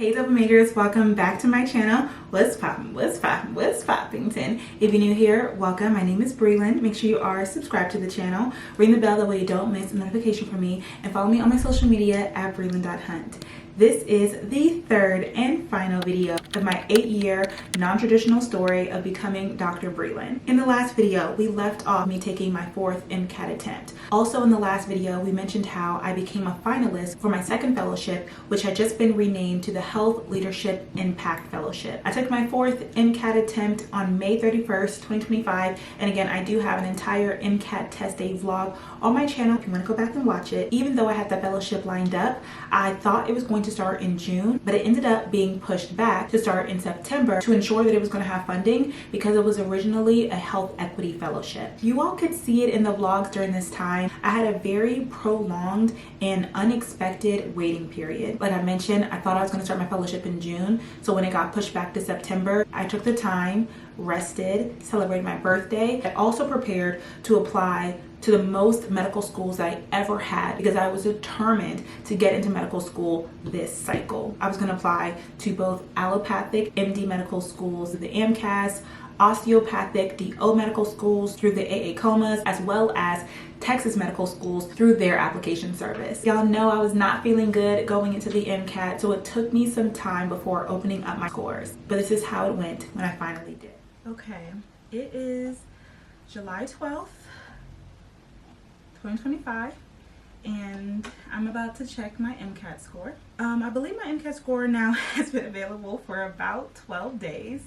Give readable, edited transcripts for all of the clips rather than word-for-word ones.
Hey double majors, welcome back to my channel. What's poppington? If you're new here, welcome. My name is Brelynn. Make sure you are subscribed to the channel. Ring the bell that way you don't miss a notification from me, and follow me on my social media at brelynn.hunt. This is the third and final video of my 8-year non-traditional story of becoming Dr. Brelynn. In the last video, we left off me taking my 4th MCAT attempt. Also in the last video, we mentioned how I became a finalist for my second fellowship, which had just been renamed to the Health Leadership Impact Fellowship. I took my 4th MCAT attempt on May 31st, 2025. And again, I do have an entire MCAT test day vlog on my channel if you want to go back and watch it. Even though I had that fellowship lined up, I thought it was going to start in June, but it ended up being pushed back to start in September to ensure that it was going to have funding because it was originally a health equity fellowship. You all could see it in the vlogs during this time. I had a very prolonged and unexpected waiting period. Like I mentioned, I thought I was going to start my fellowship in June, so when it got pushed back to September, I took the time, rested, celebrated my birthday. I also prepared to apply to the most medical schools that I ever had because I was determined to get into medical school this cycle. I was going to apply to both allopathic MD medical schools, the MCAS, osteopathic DO medical schools through the AACOMAs, as well as Texas medical schools through their application service. Y'all know I was not feeling good going into the MCAT, so it took me some time before opening up my scores. But this is how it went when I finally did. Okay, it is July 12th. 2025, and I'm about to check my MCAT score. I believe my MCAT score now has been available for about 12 days,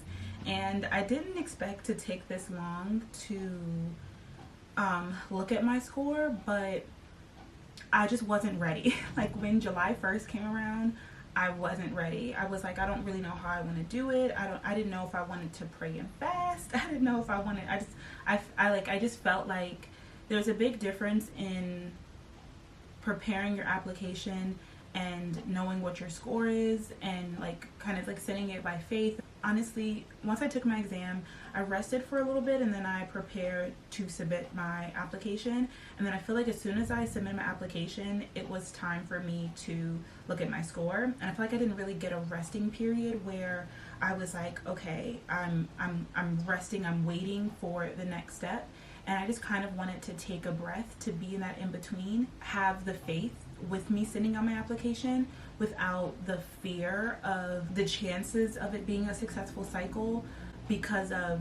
and I didn't expect to take this long to look at my score, but I just wasn't ready. Like when July 1st came around, I wasn't ready. I was like, I don't really know how I want to do it. I didn't know if I wanted to pray and fast. I didn't know if I wanted, I just felt like there's a big difference in preparing your application and knowing what your score is and like kind of like setting it by faith. Honestly, once I took my exam, I rested for a little bit and then I prepared to submit my application. And then I feel like as soon as I submitted my application, it was time for me to look at my score. And I feel like I didn't really get a resting period where I was like, okay, I'm resting, I'm waiting for the next step. And I just kind of wanted to take a breath, to be in that in-between, have the faith with me sending on my application without the fear of the chances of it being a successful cycle because of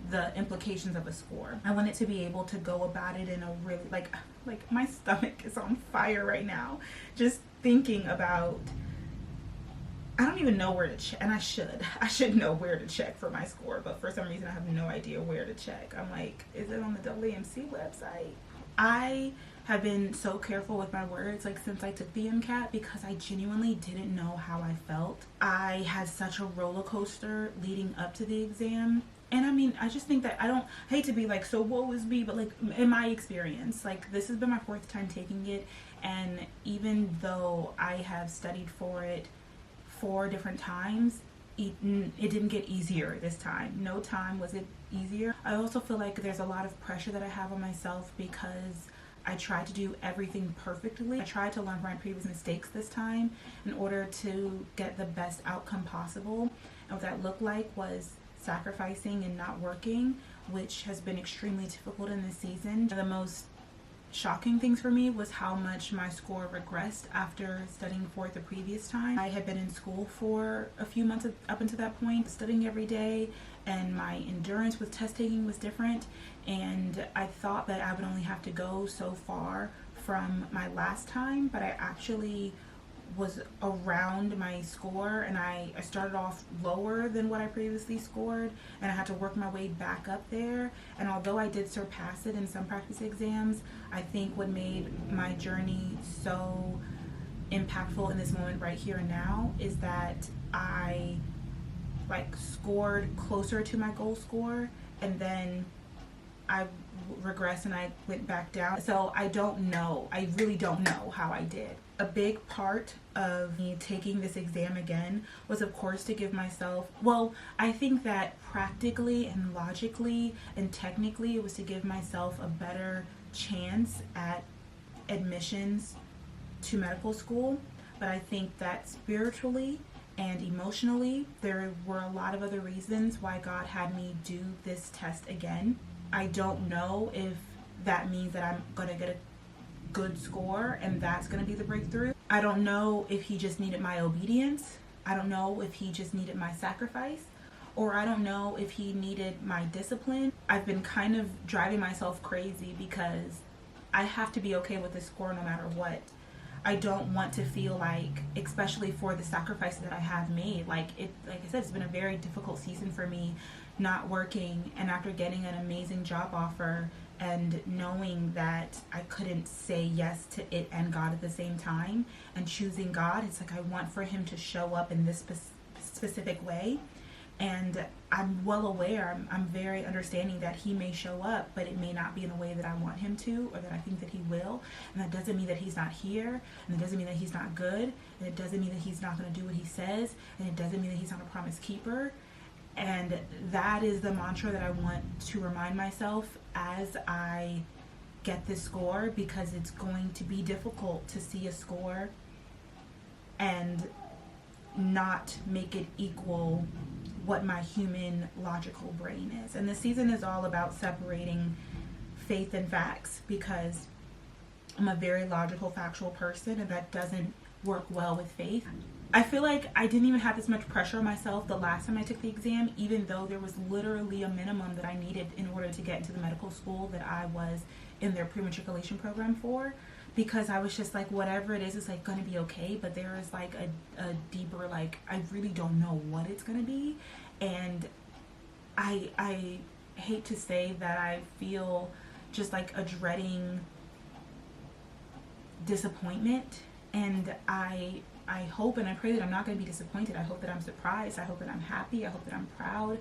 the implications of a score. I wanted to be able to go about it in a really, like my stomach is on fire right now, just thinking about, I don't even know where to check, and I should know where to check for my score, but for some reason I have no idea where to check. I'm like, is it on the WMC website? I have been so careful with my words like since I took the MCAT because I genuinely didn't know how I felt. I had such a roller coaster leading up to the exam. And I mean, I just think that I hate to be like, so woe is me, but like in my experience, like this has been my 4th time taking it. And even though I have studied for it 4 different times, it didn't get easier this time. No time was it easier. I also feel like there's a lot of pressure that I have on myself because I tried to do everything perfectly. I tried to learn from my previous mistakes this time in order to get the best outcome possible. And what that looked like was sacrificing and not working, which has been extremely difficult in this season. The most shocking things for me was how much my score regressed after studying for it the previous time. I had been in school for a few months up until that point, studying every day, and my endurance with test taking was different, and I thought that I would only have to go so far from my last time, but I actually was around my score, and I started off lower than what I previously scored, and I had to work my way back up there. And although I did surpass it in some practice exams, I think what made my journey so impactful in this moment right here and now is that I scored closer to my goal score, and then I regressed and I went back down. So I really don't know how I did. A big part of me taking this exam again was of course to give myself, well, I think that practically and logically and technically it was to give myself a better chance at admissions to medical school. But I think that spiritually and emotionally. There were a lot of other reasons why God had me do this test again. I don't know if that means that I'm going to get a good score and that's going to be the breakthrough. I don't know if he just needed my obedience. I don't know if he just needed my sacrifice, or I don't know if he needed my discipline. I've been kind of driving myself crazy because I have to be okay with this score no matter what. I don't want to feel like, especially for the sacrifices that I have made, like I said, it's been a very difficult season for me, not working, and after getting an amazing job offer and knowing that I couldn't say yes to it and God at the same time, and choosing God, it's like I want for him to show up in this specific way. And I'm well aware, I'm very understanding that he may show up, but it may not be in a way that I want him to, or that I think that he will. And that doesn't mean that he's not here, and it doesn't mean that he's not good, and it doesn't mean that he's not going to do what he says, and it doesn't mean that he's not a promise keeper. And that is the mantra that I want to remind myself as I get this score, because it's going to be difficult to see a score and not make it equal what my human logical brain is. And the season is all about separating faith and facts, because I'm a very logical, factual person, and that doesn't work well with faith. I feel like I didn't even have this much pressure on myself the last time I took the exam, even though there was literally a minimum that I needed in order to get into the medical school that I was in their pre-matriculation program for, because I was just like, whatever it is, it's like going to be okay. But there is like a deeper, like, I really don't know what it's going to be. And I hate to say that I feel just like a dreading disappointment. And I hope and I pray that I'm not going to be disappointed. I hope that I'm surprised. I hope that I'm happy. I hope that I'm proud.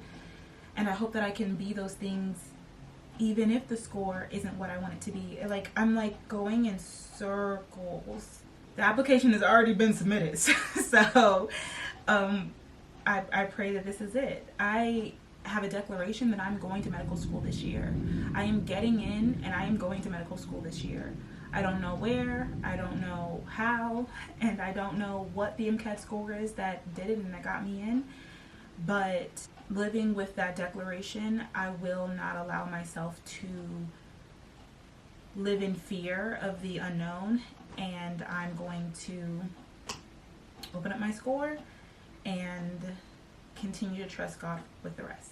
And I hope that I can be those things even if the score isn't what I want it to be. Like, I'm like going in circles. The application has already been submitted. So I pray that this is it. I have a declaration that I'm going to medical school this year. I am getting in and I am going to medical school this year. I don't know where, I don't know how, and I don't know what the MCAT score is that did it and that got me in. But living with that declaration, I will not allow myself to live in fear of the unknown, and I'm going to open up my score and continue to trust God with the rest.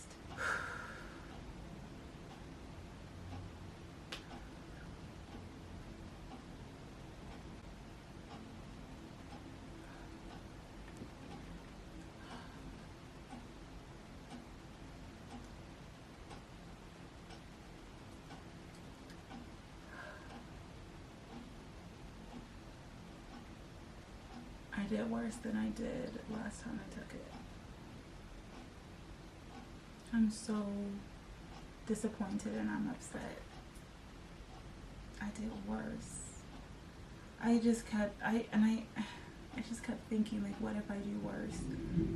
I did worse than I did last time I took it. I'm so disappointed and I'm upset. I did worse. I just kept thinking, like, what if I do worse?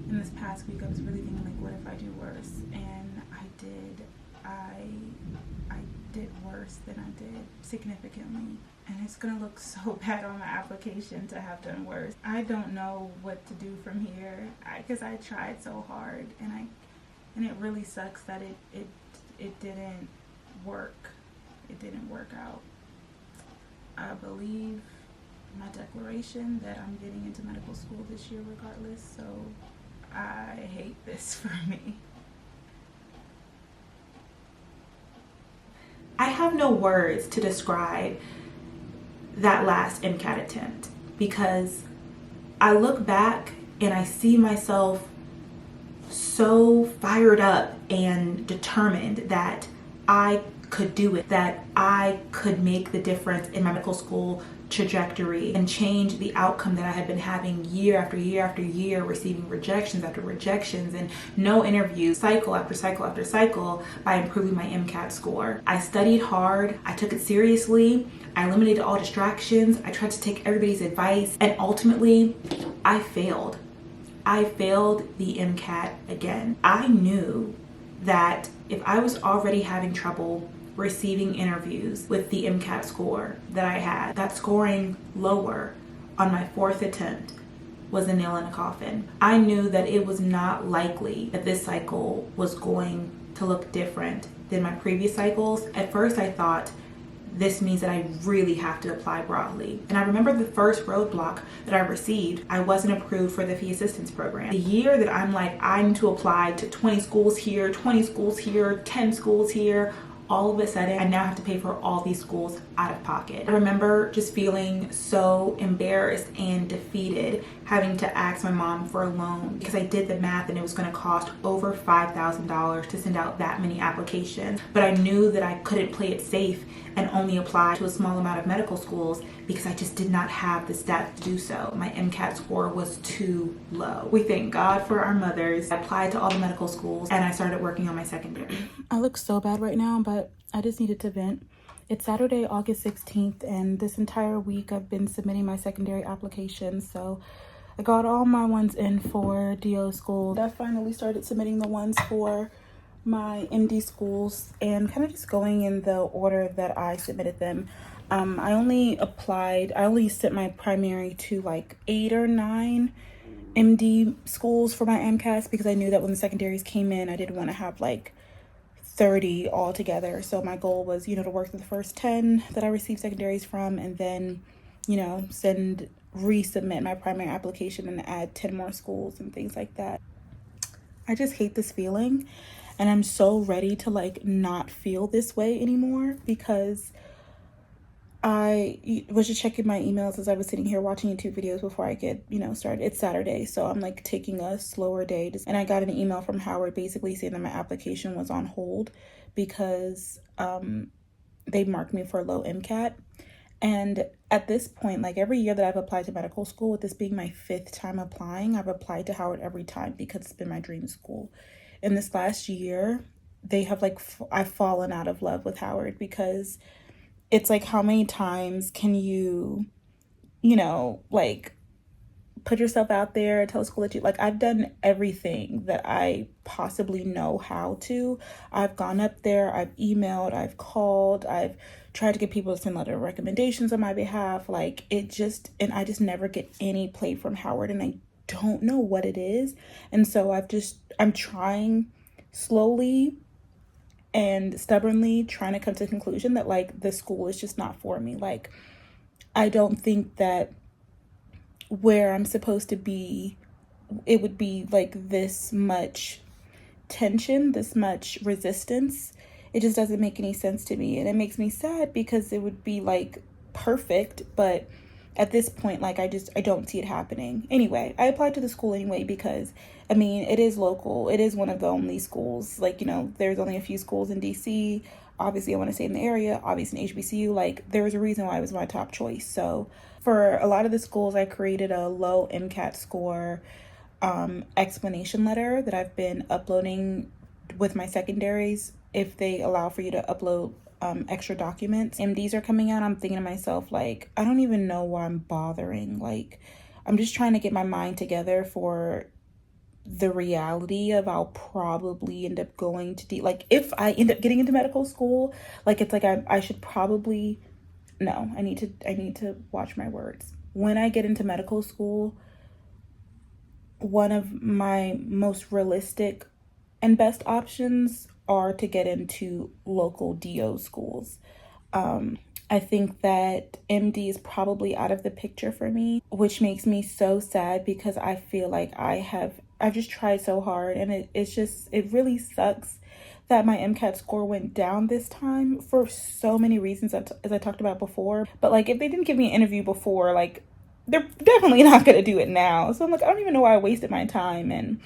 In this past week I was really thinking, like, what if I do worse? And I did worse than I did, significantly. And it's gonna look so bad on my application to have done worse. I don't know what to do from here, because I tried so hard, and it really sucks that it didn't work. It didn't work out. I believe my declaration that I'm getting into medical school this year regardless, so I hate this for me. I have no words to describe that last MCAT attempt, because I look back and I see myself so fired up and determined that I could do it, that I could make the difference in my medical school trajectory and change the outcome that I had been having year after year after year, receiving rejections after rejections and no interviews, cycle after cycle after cycle, by improving my MCAT score. I studied hard, I took it seriously, I eliminated all distractions, I tried to take everybody's advice, and ultimately I failed. I failed the MCAT again. I knew that if I was already having trouble receiving interviews with the MCAT score that I had, that scoring lower on my fourth attempt was a nail in a coffin. I knew that it was not likely that this cycle was going to look different than my previous cycles. At first I thought, this means that I really have to apply broadly. And I remember the first roadblock that I received, I wasn't approved for the fee assistance program. The year that I'm like, I need to apply to 20 schools here, 20 schools here, 10 schools here, all of a sudden I now have to pay for all these schools out of pocket. I remember just feeling so embarrassed and defeated having to ask my mom for a loan because I did the math and it was going to cost over $5,000 to send out that many applications. But I knew that I couldn't play it safe and only apply to a small amount of medical schools because I just did not have the stats to do so. My MCAT score was too low. We thank God for our mothers. I applied to all the medical schools and I started working on my secondary. I look so bad right now, but I just needed to vent. It's Saturday, August 16th, and this entire week I've been submitting my secondary applications. So I got all my ones in for DO school. I finally started submitting the ones for my MD schools and kind of just going in the order that I submitted them. I only sent my primary to like 8 or 9 MD schools for my MCATs because I knew that when the secondaries came in, I didn't want to have like 30 altogether. So my goal was, to work with the first 10 that I received secondaries from and then, resubmit my primary application and add 10 more schools and things like that. I just hate this feeling. And I'm so ready to like not feel this way anymore because I was just checking my emails as I was sitting here watching YouTube videos before I get, started. It's Saturday, so I'm like taking a slower day. And I got an email from Howard basically saying that my application was on hold because they marked me for low MCAT. And at this point, like every year that I've applied to medical school, with this being my 5th time applying, I've applied to Howard every time because it's been my dream school. In this last year, they have I've fallen out of love with Howard because it's like, how many times can you, put yourself out there, tell a school that you I've done everything that I possibly know how to. I've gone up there, I've emailed, I've called, I've tried to get people to send letter of recommendations on my behalf. And I just never get any play from Howard and I don't know what it is. And so I'm trying slowly and stubbornly trying to come to the conclusion that the school is just not for me. I don't think that where I'm supposed to be, it would be this much tension, this much resistance. It just doesn't make any sense to me. And it makes me sad because it would be perfect, but at this point, I don't see it happening. Anyway, I applied to the school anyway because, it is local. It is one of the only schools. There's only a few schools in DC. Obviously, I want to stay in the area. Obviously, in HBCU, there's a reason why it was my top choice. So for a lot of the schools, I created a low MCAT score explanation letter that I've been uploading with my secondaries if they allow for you to upload extra documents. MDs are coming out. I'm thinking to myself, I don't even know why I'm bothering. I'm just trying to get my mind together for the reality of I'll probably end up going to if I end up getting into medical school, I should probably, no, I need to watch my words. When I get into medical school, one of my most realistic and best options are to get into local DO schools. I think that MD is probably out of the picture for me, which makes me so sad because I feel like I've just tried so hard and it really sucks that my MCAT score went down this time for so many reasons as I talked about before. But if they didn't give me an interview before, they're definitely not going to do it now. So I'm I don't even know why I wasted my time. And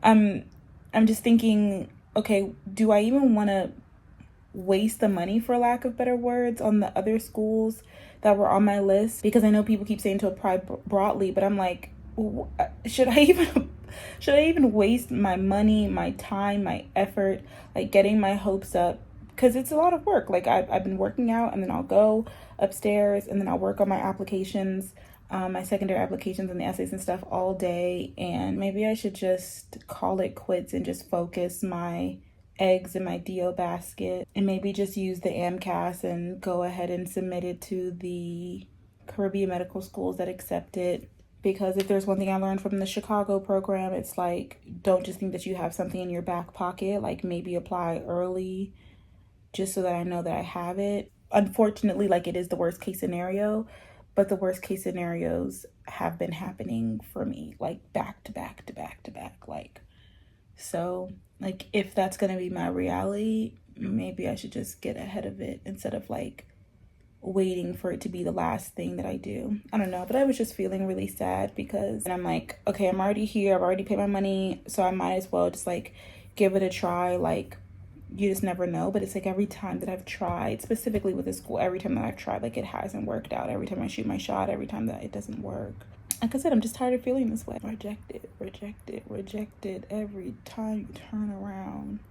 I'm just thinking, okay, do I even want to waste the money, for lack of better words, on the other schools that were on my list? Because I know people keep saying to apply broadly, but I'm should I even waste my money, my time, my effort, getting my hopes up? Because it's a lot of work. I've been working out and then I'll go upstairs and then I'll work on my applications, my secondary applications and the essays and stuff all day. And maybe I should just call it quits and just focus my eggs in my DO basket and maybe just use the AMCAS and go ahead and submit it to the Caribbean medical schools that accept it because if there's one thing I learned from the Chicago program, it's like, don't just think that you have something in your back pocket, like maybe apply early just so that I know that I have it. Unfortunately, like, it is the worst case scenario, but the worst case scenarios have been happening for me, like back to back to back to back. Like, so like, if that's gonna be my reality, maybe I should just get ahead of it instead of like waiting for it to be the last thing that I do. I don't know, but I was just feeling really sad because, and I'm like, okay, I'm already here, I've already paid my money, so I might as well just like give it a try. Like, you just never know. But it's like every time that I've tried, specifically with the school, every time that I've tried, like, it hasn't worked out. Every time I shoot my shot, every time that it doesn't work. Like I said, I'm just tired of feeling this way. Rejected, rejected, rejected every time you turn around.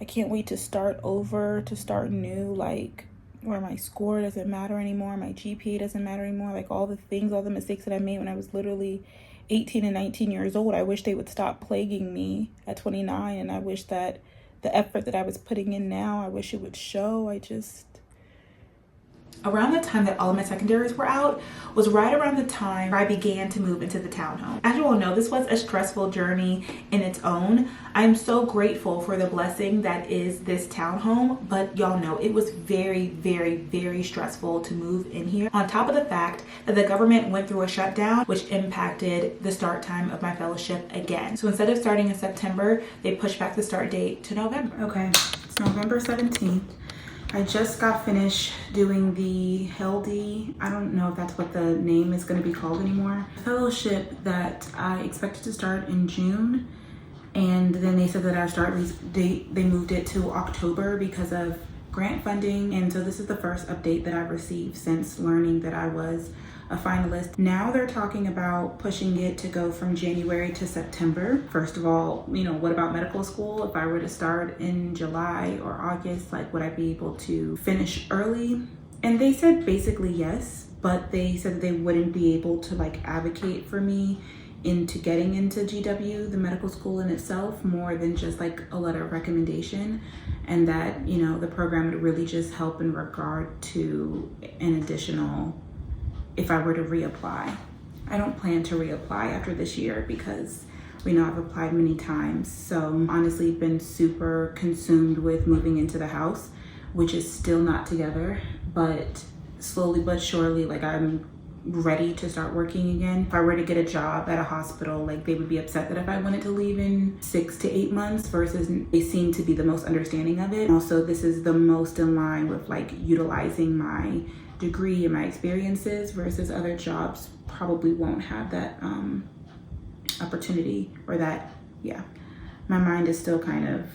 I can't wait to start over, to start new, like, where my score doesn't matter anymore, my GPA doesn't matter anymore, like all the things, all the mistakes that I made when I was literally 18 and 19 years old. I wish they would stop plaguing me at 29, and I wish that the effort that I was putting in now, I wish it would show. Around the time that all of my secondaries were out was right around the time I began to move into the townhome. As you all know, this was a stressful journey in its own. I'm so grateful for the blessing that is this townhome, but y'all know it was very, very, very stressful to move in here. On top of the fact that the government went through a shutdown, which impacted the start time of my fellowship again. So instead of starting in September, they pushed back the start date to November. Okay, it's November 17th. I just got finished doing the HELD. I don't know if that's what the name is going to be called anymore. Fellowship that I expected to start in June, and then they said that our start date, they moved it to October because of grant funding. And so this is the first update that I've received since learning that I was a finalist. Now they're talking about pushing it to go from January to September. First of all, you know, what about medical school? If I were to start in July or August, like, would I be able to finish early? And they said basically yes, but they said that they wouldn't be able to like advocate for me into getting into GW, the medical school in itself, more than just like a letter of recommendation, and that, you know, the program would really just help in regard to an additional, if I were to reapply. I don't plan to reapply after this year because we know I've applied many times. So honestly, been super consumed with moving into the house, which is still not together, but slowly but surely, like, I'm ready to start working again. If I were to get a job at a hospital, like, they would be upset that if I wanted to leave in 6 to 8 months, versus they seem to be the most understanding of it. Also, this is the most in line with like utilizing my degree and my experiences, versus other jobs probably won't have that opportunity, or that, yeah. My mind is still kind of,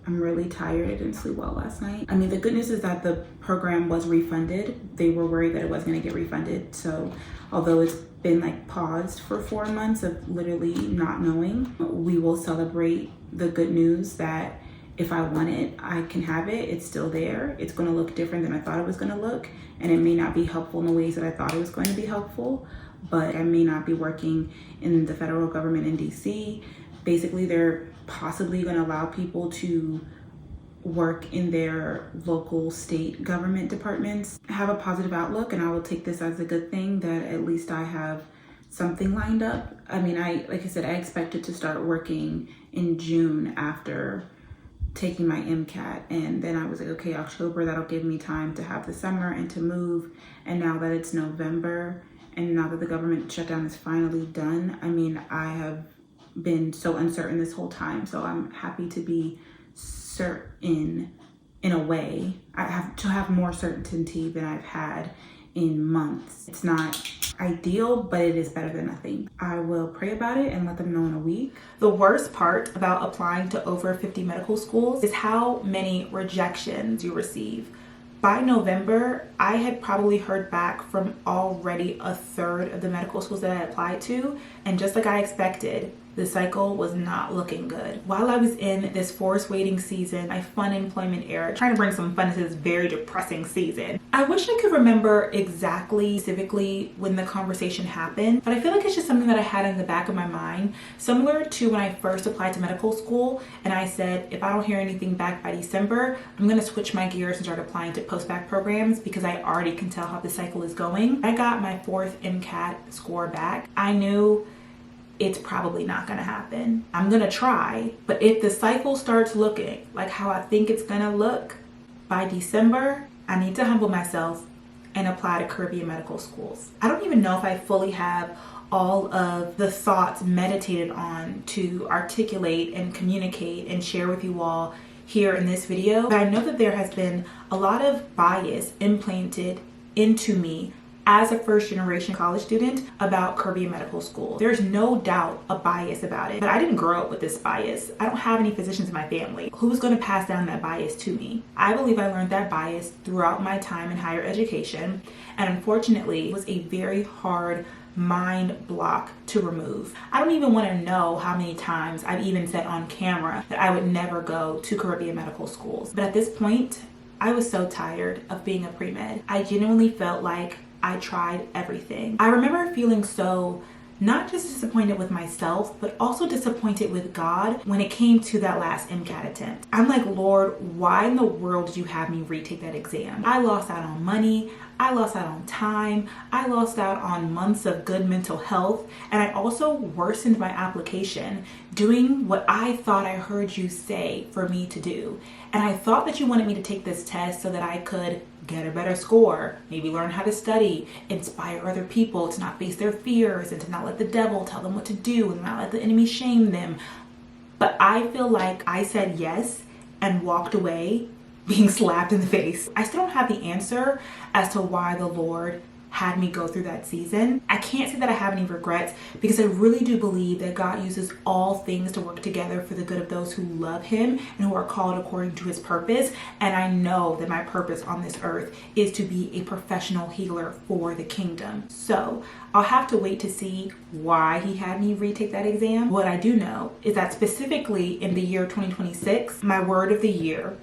I'm really tired. I didn't sleep well last night. I mean, the good news is that the program was refunded. They were worried that it wasn't gonna get refunded. So although it's been like paused for 4 months of literally not knowing, we will celebrate the good news that if I want it, I can have it. It's still there. It's gonna look different than I thought it was gonna look. And it may not be helpful in the ways that I thought it was going to be helpful, but I may not be working in the federal government in DC. Basically, they're possibly gonna allow people to work in their local state government departments. Have a positive outlook, and I will take this as a good thing that at least I have something lined up. I mean, like I said, I expected to start working in June after taking my MCAT, and then I was like, okay, October, that'll give me time to have the summer and to move. And now that it's November, and now that the government shutdown is finally done, I mean, I have been so uncertain this whole time, so I'm happy to be certain in a way. I have to have more certainty than I've had in months. It's not ideal, but it is better than nothing. I will pray about it and let them know in a week. The worst part about applying to over 50 medical schools is how many rejections you receive. By November, I had probably heard back from already a third of the medical schools that I applied to, and just like I expected, the cycle was not looking good. While I was in this forced waiting season, my fun employment era, trying to bring some fun to this very depressing season, I wish I could remember exactly, specifically when the conversation happened, but I feel like it's just something that I had in the back of my mind, similar to when I first applied to medical school and I said, if I don't hear anything back by December, I'm gonna switch my gears and start applying to post-bac programs because I already can tell how the cycle is going. I got my 4th MCAT score back. I knew it's probably not gonna happen. I'm gonna try, but if the cycle starts looking like how I think it's gonna look by December, I need to humble myself and apply to Caribbean medical schools. I don't even know if I fully have all of the thoughts meditated on to articulate and communicate and share with you all here in this video, but I know that there has been a lot of bias implanted into me as a first-generation college student about Caribbean medical school. There's no doubt a bias about it, but I didn't grow up with this bias. I don't have any physicians in my family. Who's going to pass down that bias to me? I believe I learned that bias throughout my time in higher education, and unfortunately, it was a very hard mind block to remove. I don't even want to know how many times I've even said on camera that I would never go to Caribbean medical schools. But at this point, I was so tired of being a pre-med. I genuinely felt like I tried everything. I remember feeling so not just disappointed with myself, but also disappointed with God when it came to that last MCAT attempt. I'm like, Lord, why in the world did you have me retake that exam? I lost out on money, I lost out on time, I lost out on months of good mental health, and I also worsened my application doing what I thought I heard you say for me to do. And I thought that you wanted me to take this test so that I could get a better score, maybe learn how to study, inspire other people to not face their fears and to not let the devil tell them what to do and not let the enemy shame them. But I feel like I said yes and walked away being slapped in the face. I still don't have the answer as to why the Lord had me go through that season. I can't say that I have any regrets because I really do believe that God uses all things to work together for the good of those who love him and who are called according to his purpose. And I know that my purpose on this earth is to be a professional healer for the kingdom. So I'll have to wait to see why he had me retake that exam. What I do know is that specifically in the year 2026, my word of the year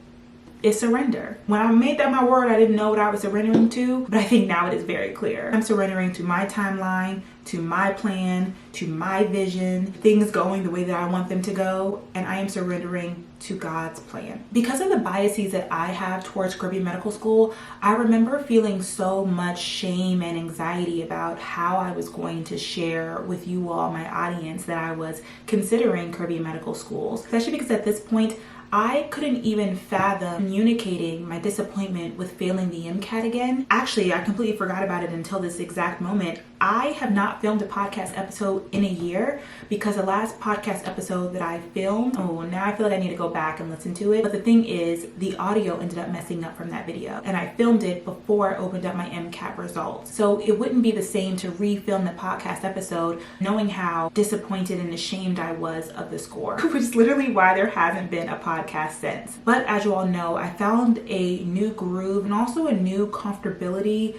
is surrender. When I made that my word, I didn't know what I was surrendering to, but I think now it is very clear. I'm surrendering to my timeline, to my plan, to my vision, things going the way that I want them to go, and I am surrendering to God's plan. Because of the biases that I have towards Caribbean medical school, I remember feeling so much shame and anxiety about how I was going to share with you all, my audience, that I was considering Caribbean medical schools. Especially because at this point, I couldn't even fathom communicating my disappointment with failing the MCAT again. Actually, I completely forgot about it until this exact moment. I have not filmed a podcast episode in a year because the last podcast episode that I filmed, now I feel like I need to go back and listen to it. But the thing is, the audio ended up messing up from that video. And I filmed it before I opened up my MCAT results. So it wouldn't be the same to re-film the podcast episode knowing how disappointed and ashamed I was of the score, which is literally why there hasn't been a podcast since. But as you all know, I found a new groove and also a new comfortability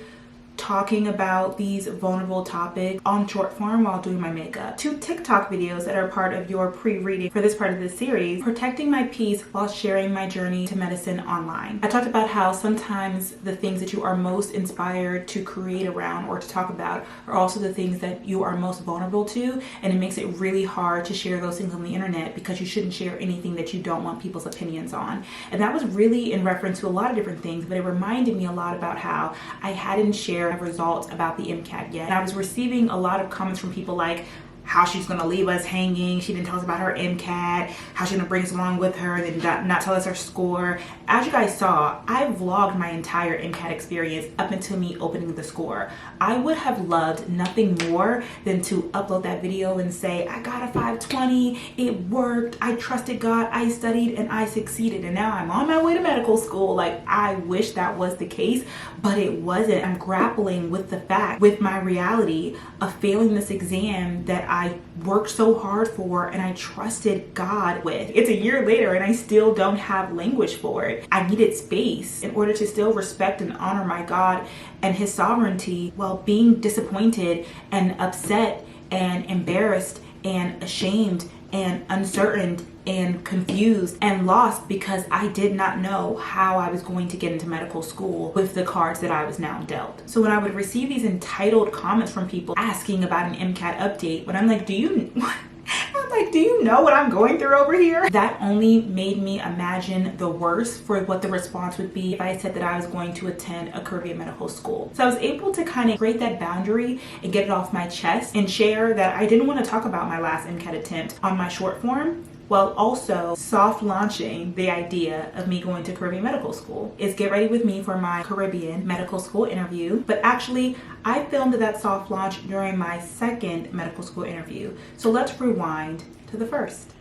talking about these vulnerable topics on short form while doing my makeup. 2 TikTok videos that are part of your pre-reading for this part of this series, protecting my peace while sharing my journey to medicine online. I talked about how sometimes the things that you are most inspired to create around or to talk about are also the things that you are most vulnerable to, and it makes it really hard to share those things on the internet because you shouldn't share anything that you don't want people's opinions on. And that was really in reference to a lot of different things, but it reminded me a lot about how I hadn't shared results about the MCAT yet. And I was receiving a lot of comments from people like, how she's going to leave us hanging. She didn't tell us about her MCAT, how she's going to bring us along with her, and then not tell us her score. As you guys saw, I vlogged my entire MCAT experience up until me opening the score. I would have loved nothing more than to upload that video and say, I got a 520, it worked, I trusted God, I studied, and I succeeded, and now I'm on my way to medical school. Like, I wish that was the case, but it wasn't. I'm grappling with the fact, with my reality of failing this exam that I worked so hard for and I trusted God with. It's a year later and I still don't have language for it. I needed space in order to still respect and honor my God and his sovereignty while being disappointed and upset and embarrassed and ashamed and uncertain and confused and lost because I did not know how I was going to get into medical school with the cards that I was now dealt. So when I would receive these entitled comments from people asking about an MCAT update, when I'm like, do you know what I'm going through over here? That only made me imagine the worst for what the response would be if I said that I was going to attend a Caribbean medical school. So I was able to kind of create that boundary and get it off my chest and share that I didn't want to talk about my last MCAT attempt on my short form, while also soft launching the idea of me going to Caribbean medical school. Is get ready with me for my Caribbean medical school interview. But actually, I filmed that soft launch during my second medical school interview. So let's rewind to the first.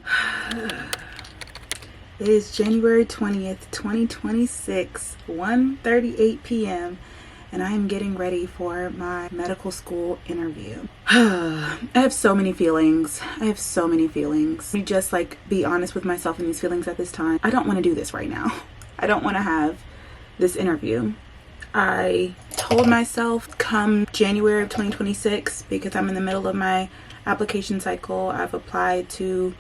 It is January 20th, 2026, 1:38 p.m. and I am getting ready for my medical school interview. I have so many feelings. Let me just be honest with myself and these feelings at this time. I don't want to do this right now. I don't want to have this interview. I told myself come January of 2026, because I'm in the middle of my application cycle. I've applied to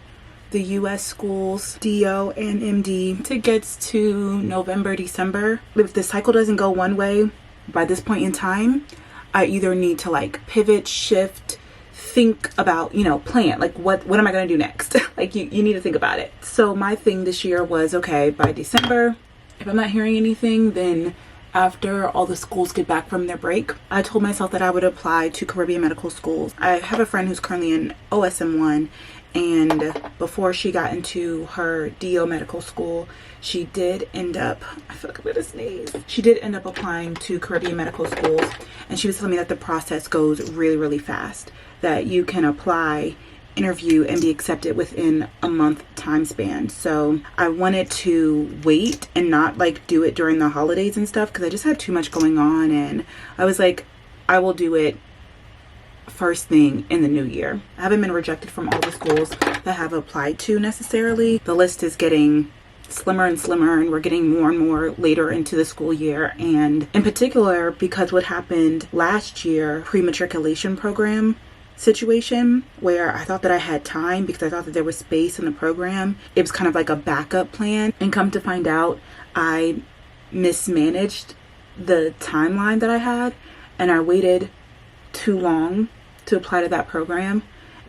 the US schools, DO and MD. It gets to November, December. If the cycle doesn't go one way by this point in time, I either need to pivot, shift, think about, plan, what am I going to do next? You need to think about it. So my thing this year was, okay, by December, if I'm not hearing anything, then after all the schools get back from their break, I told myself that I would apply to Caribbean medical schools. I have a friend who's currently in OSM1, and before she got into her DO medical school, she did end up, I feel like I'm gonna sneeze. She did end up applying to Caribbean medical schools, and she was telling me that the process goes really, really fast, that you can apply, interview, and be accepted within a month time span. So I wanted to wait and not do it during the holidays and stuff, because I just had too much going on, and I was like, I will do it first thing in the new year. I haven't been rejected from all the schools that I have applied to necessarily. The list is getting slimmer and slimmer, and we're getting more and more later into the school year. And in particular, because what happened last year, pre-matriculation program situation, where I thought that I had time because I thought that there was space in the program. It was kind of like a backup plan, and come to find out, I mismanaged the timeline that I had, and I waited too long to apply to that program,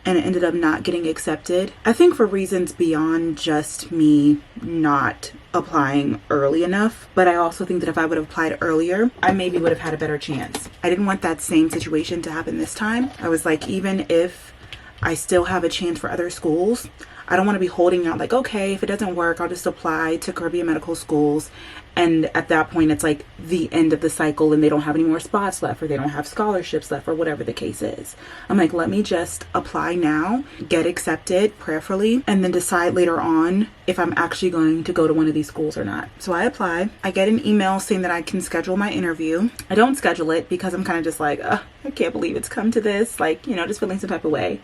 and it ended up not getting accepted. I think for reasons beyond just me not applying early enough, but I also think that if I would have applied earlier, I maybe would have had a better chance. I didn't want that same situation to happen this time. I was like, even if I still have a chance for other schools, I don't want to be holding out okay, if it doesn't work, I'll just apply to Caribbean medical schools. And at that point, it's the end of the cycle, and they don't have any more spots left, or they don't have scholarships left, or whatever the case is. I'm like, let me just apply now, get accepted prayerfully, and then decide later on if I'm actually going to go to one of these schools or not. So I apply. I get an email saying that I can schedule my interview. I don't schedule it because I'm kind of just I can't believe it's come to this, just feeling some type of way.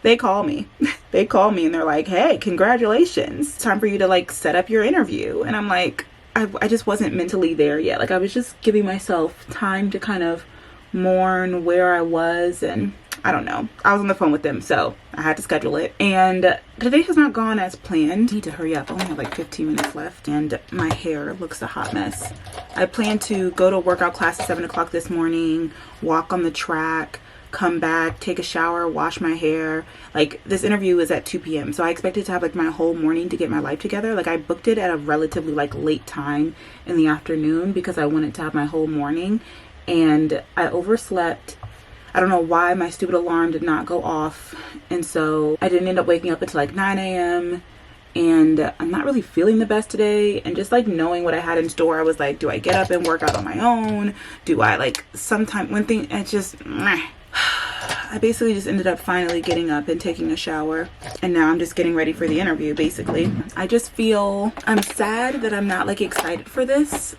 They call me. They call me and they're like, hey, congratulations. It's time for you to set up your interview. And I'm like, I just wasn't mentally there yet. I was just giving myself time to kind of mourn where I was, and I don't know. I was on the phone with them, so I had to schedule it. And today has not gone as planned. I need to hurry up. I only have 15 minutes left, and my hair looks a hot mess. I plan to go to a workout class at 7 o'clock this morning, walk on the track, come back, take a shower, wash my hair. This interview is at 2 p.m. So I expected to have my whole morning to get my life together. I booked it at a relatively late time in the afternoon because I wanted to have my whole morning, and I overslept. I don't know why my stupid alarm did not go off, and so I didn't end up waking up until 9 a.m. and I'm not really feeling the best today. And just knowing what I had in store, I was like, do I get up and work out on my own? Do I sometime one thing, it's just I basically just ended up finally getting up and taking a shower, and now I'm just getting ready for the interview. Basically, I just feel I'm sad that I'm not excited for this.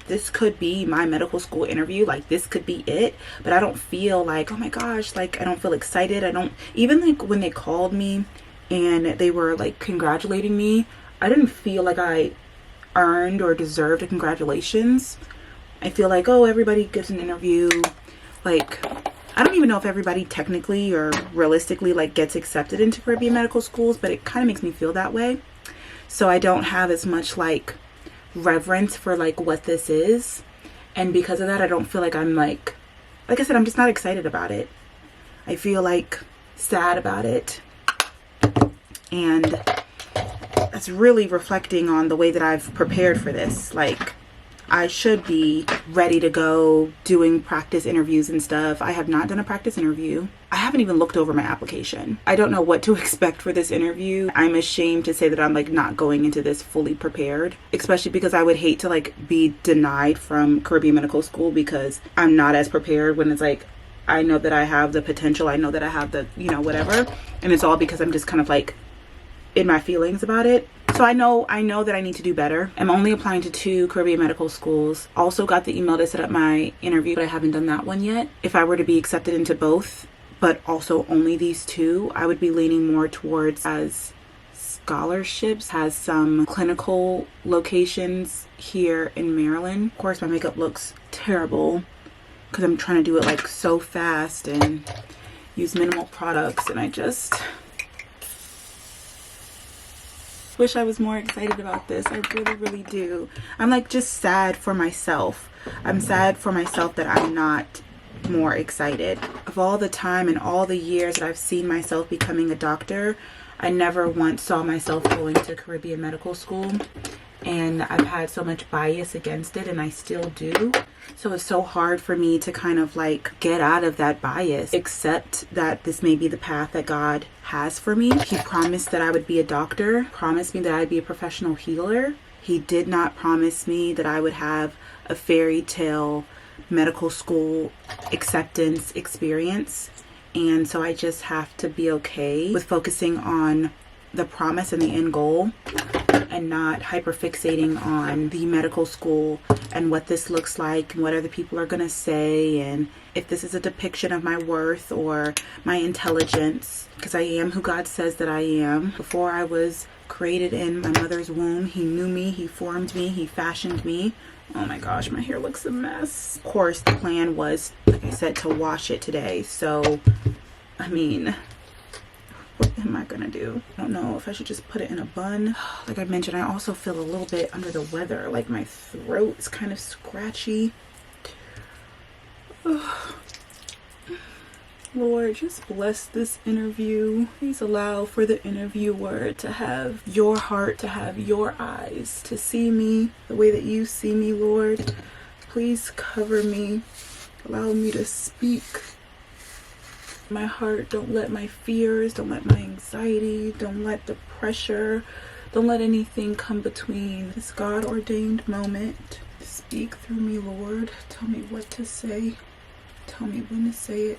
This could be my medical school interview, this could be it, but I don't feel oh my gosh, I don't feel excited. I don't even when they called me and they were congratulating me, I didn't feel I earned or deserved a congratulations. I feel oh, everybody gives an interview, I don't even know if everybody technically or realistically like gets accepted into Caribbean medical schools, but it kind of makes me feel that way. So I don't have as much like reverence for like what this is. And because of that, I don't feel like I'm like I said, I'm just not excited about it. I feel like sad about it. And that's really reflecting on the way that I've prepared for this. Like, I should be ready to go doing practice interviews and stuff. I have not done a practice interview. I haven't even looked over my application. I don't know what to expect for this interview. I'm ashamed to say that I'm like not going into this fully prepared, especially because I would hate to like be denied from Caribbean Medical School because I'm not as prepared when it's like, I know that I have the potential. I know that I have the, you know, whatever. And it's all because I'm just kind of like in my feelings about it. So I know that I need to do better. I'm only applying to 2 Caribbean medical schools. Also got the email to set up my interview, but I haven't done that one yet. If I were to be accepted into both, but also only these 2, I would be leaning more towards as scholarships, has some clinical locations here in Maryland. Of course, my makeup looks terrible because I'm trying to do it like so fast and use minimal products, and I just wish I was more excited about this. I really, really do. I'm like just sad for myself. I'm sad for myself that I'm not more excited. Of all the time and all the years that I've seen myself becoming a doctor, I never once saw myself going to Caribbean Medical School. And I've had so much bias against it, and I still do. So it's so hard for me to kind of like get out of that bias, accept that this may be the path that God has for me. He promised that I would be a doctor, promised me that I'd be a professional healer. He did not promise me that I would have a fairy tale medical school acceptance experience. And so I just have to be okay with focusing on the promise and the end goal, and not hyperfixating on the medical school and what this looks like and what other people are going to say, and if this is a depiction of my worth or my intelligence, because I am who God says that I am. Before I was created in my mother's womb, He knew me, He formed me, He fashioned me. Oh my gosh, my hair looks a mess. Of course, the plan was, like I said, to wash it today. So, I mean, what am I gonna do? I don't know if I should just put it in a bun. Like I mentioned, I also feel a little bit under the weather. Like my throat is kind of scratchy. Lord, just bless this interview. Please allow for the interviewer to have your heart, to have your eyes, to see me the way that you see me, Lord. Please cover me. Allow me to speak my heart. Don't let my fears, don't let my anxiety, don't let the pressure, don't let anything come between this God-ordained moment. Speak through me, Lord. Tell me what to say. Tell me when to say it.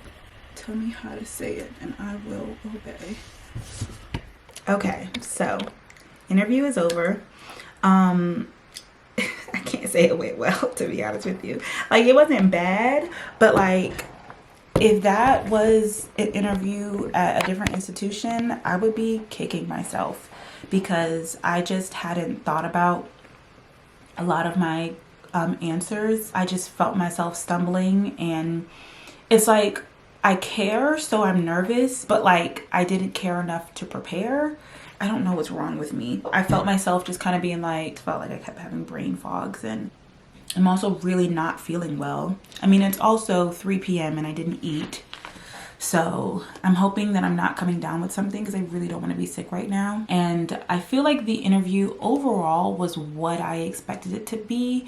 Tell me how to say it, and I will obey. Okay, so interview is over. I can't say it went well, to be honest with you. Like, it wasn't bad, but like, if that was an interview at a different institution, I would be kicking myself because I just hadn't thought about a lot of my answers. I just felt myself stumbling, and it's like I care, so I'm nervous, but like I didn't care enough to prepare. I don't know what's wrong with me. I felt myself just kind of being like, felt like I kept having brain fogs, and I'm also really not feeling well. I mean, it's also 3 p.m. and I didn't eat. So I'm hoping that I'm not coming down with something because I really don't want to be sick right now. And I feel like the interview overall was what I expected it to be.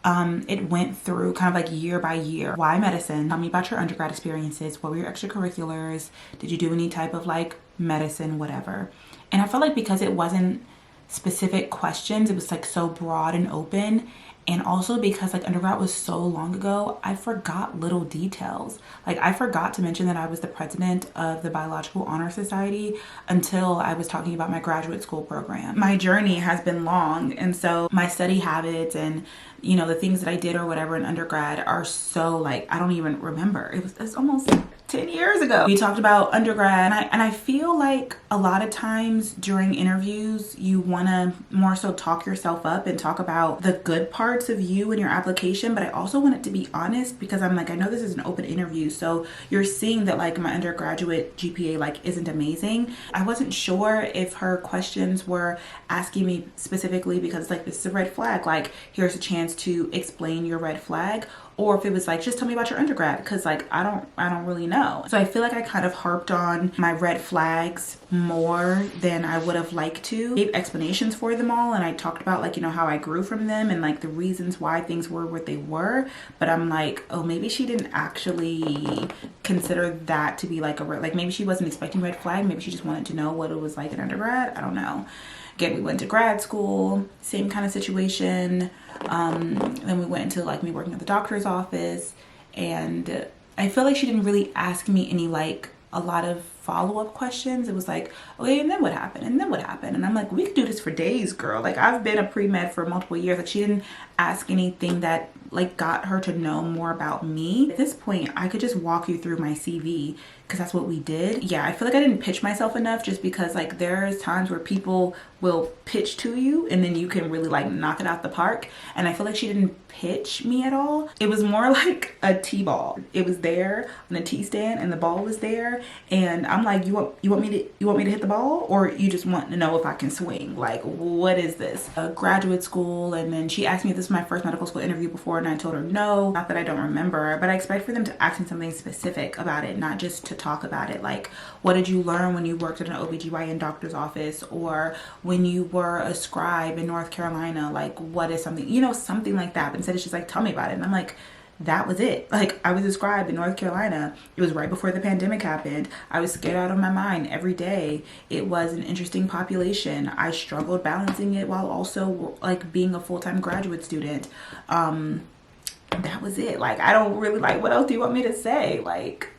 It went through kind of like year by year. Why medicine? Tell me about your undergrad experiences. What were your extracurriculars? Did you do any type of like medicine, whatever? And I felt like because it wasn't specific questions, it was like so broad and open. And also because like undergrad was so long ago, I forgot little details. Like I forgot to mention that I was the president of the Biological Honor Society until I was talking about my graduate school program. My journey has been long, and so my study habits and, you know, the things that I did or whatever in undergrad are so like, I don't even remember. It's almost 10 years ago. We talked about undergrad, and I feel like a lot of times during interviews, you want to more so talk yourself up and talk about the good parts of you and your application, but I also want it to be honest, because I'm like, I know this is an open interview, so you're seeing that like my undergraduate GPA like isn't amazing. I wasn't sure if her questions were asking me specifically because like this is a red flag, like here's a chance to explain your red flag, or if it was like, just tell me about your undergrad, because like I don't really know. So I feel like I kind of harped on my red flags more than I would have liked to. Gave explanations for them all, and I talked about like, you know, how I grew from them and like the reasons why things were what they were. But I'm like, oh, maybe she didn't actually consider that to be like like maybe she wasn't expecting red flag. Maybe she just wanted to know what it was like in undergrad. I don't know. Again, we went to grad school, same kind of situation. Then we went into like me working at the doctor's office, and I feel like she didn't really ask me any like a lot of follow-up questions. It was like, okay, and then what happened? And then what happened? And I'm like, we could do this for days, girl. Like I've been a pre-med for multiple years. Like she didn't ask anything that like got her to know more about me. At this point, I could just walk you through my CV because that's what we did. Yeah, I feel like I didn't pitch myself enough, just because like there's times where people will pitch to you and then you can really like knock it out the park. And I feel like she didn't pitch me at all. It was more like a T-ball. It was there on a T-stand and the ball was there. And I'm like, you want me to hit the ball, or you just want to know if I can swing? Like, what is this? Graduate school. And then she asked me if this was my first medical school interview before, and I told her no. Not that I don't remember, but I expect for them to ask me something specific about it, not just to talk about it. Like, what did you learn when you worked at an OBGYN doctor's office, or when you were a scribe in North Carolina? Like, what is something, you know, something like that. But instead it's just like, tell me about it. And I'm like, that was it. Like, I was a scribe in North Carolina. It was right before the pandemic happened. I was scared out of my mind every day. It was an interesting population. I struggled balancing it while also like being a full-time graduate student. That was it. Like, I don't really, like, what else do you want me to say? Like,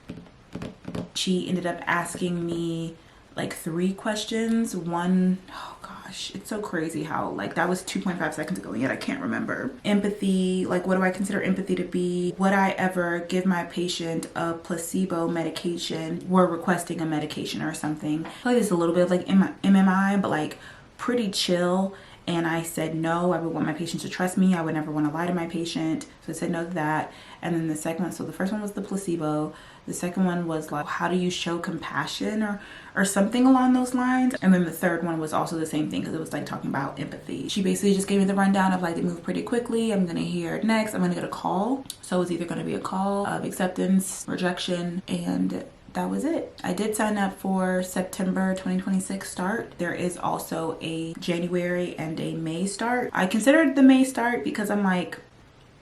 she ended up asking me like 3 questions. One, oh gosh, it's so crazy how like that was 2.5 seconds ago and yet I can't remember. Empathy, like what do I consider empathy to be? Would I ever give my patient a placebo medication? We're requesting a medication or something. I feel like it's a little bit of like MMI, but like pretty chill. And I said no, I would want my patient to trust me. I would never want to lie to my patient. So I said no to that. And then the second one, so the first one was the placebo. The second one was like, how do you show compassion or something along those lines? And then the third one was also the same thing, because it was like talking about empathy. She basically just gave me the rundown of like, they move pretty quickly. I'm going to hear next. I'm going to get a call. So it was either going to be a call of acceptance, rejection, and that was it. I did sign up for September 2026 start. There is also a January and a May start. I considered the May start because I'm like,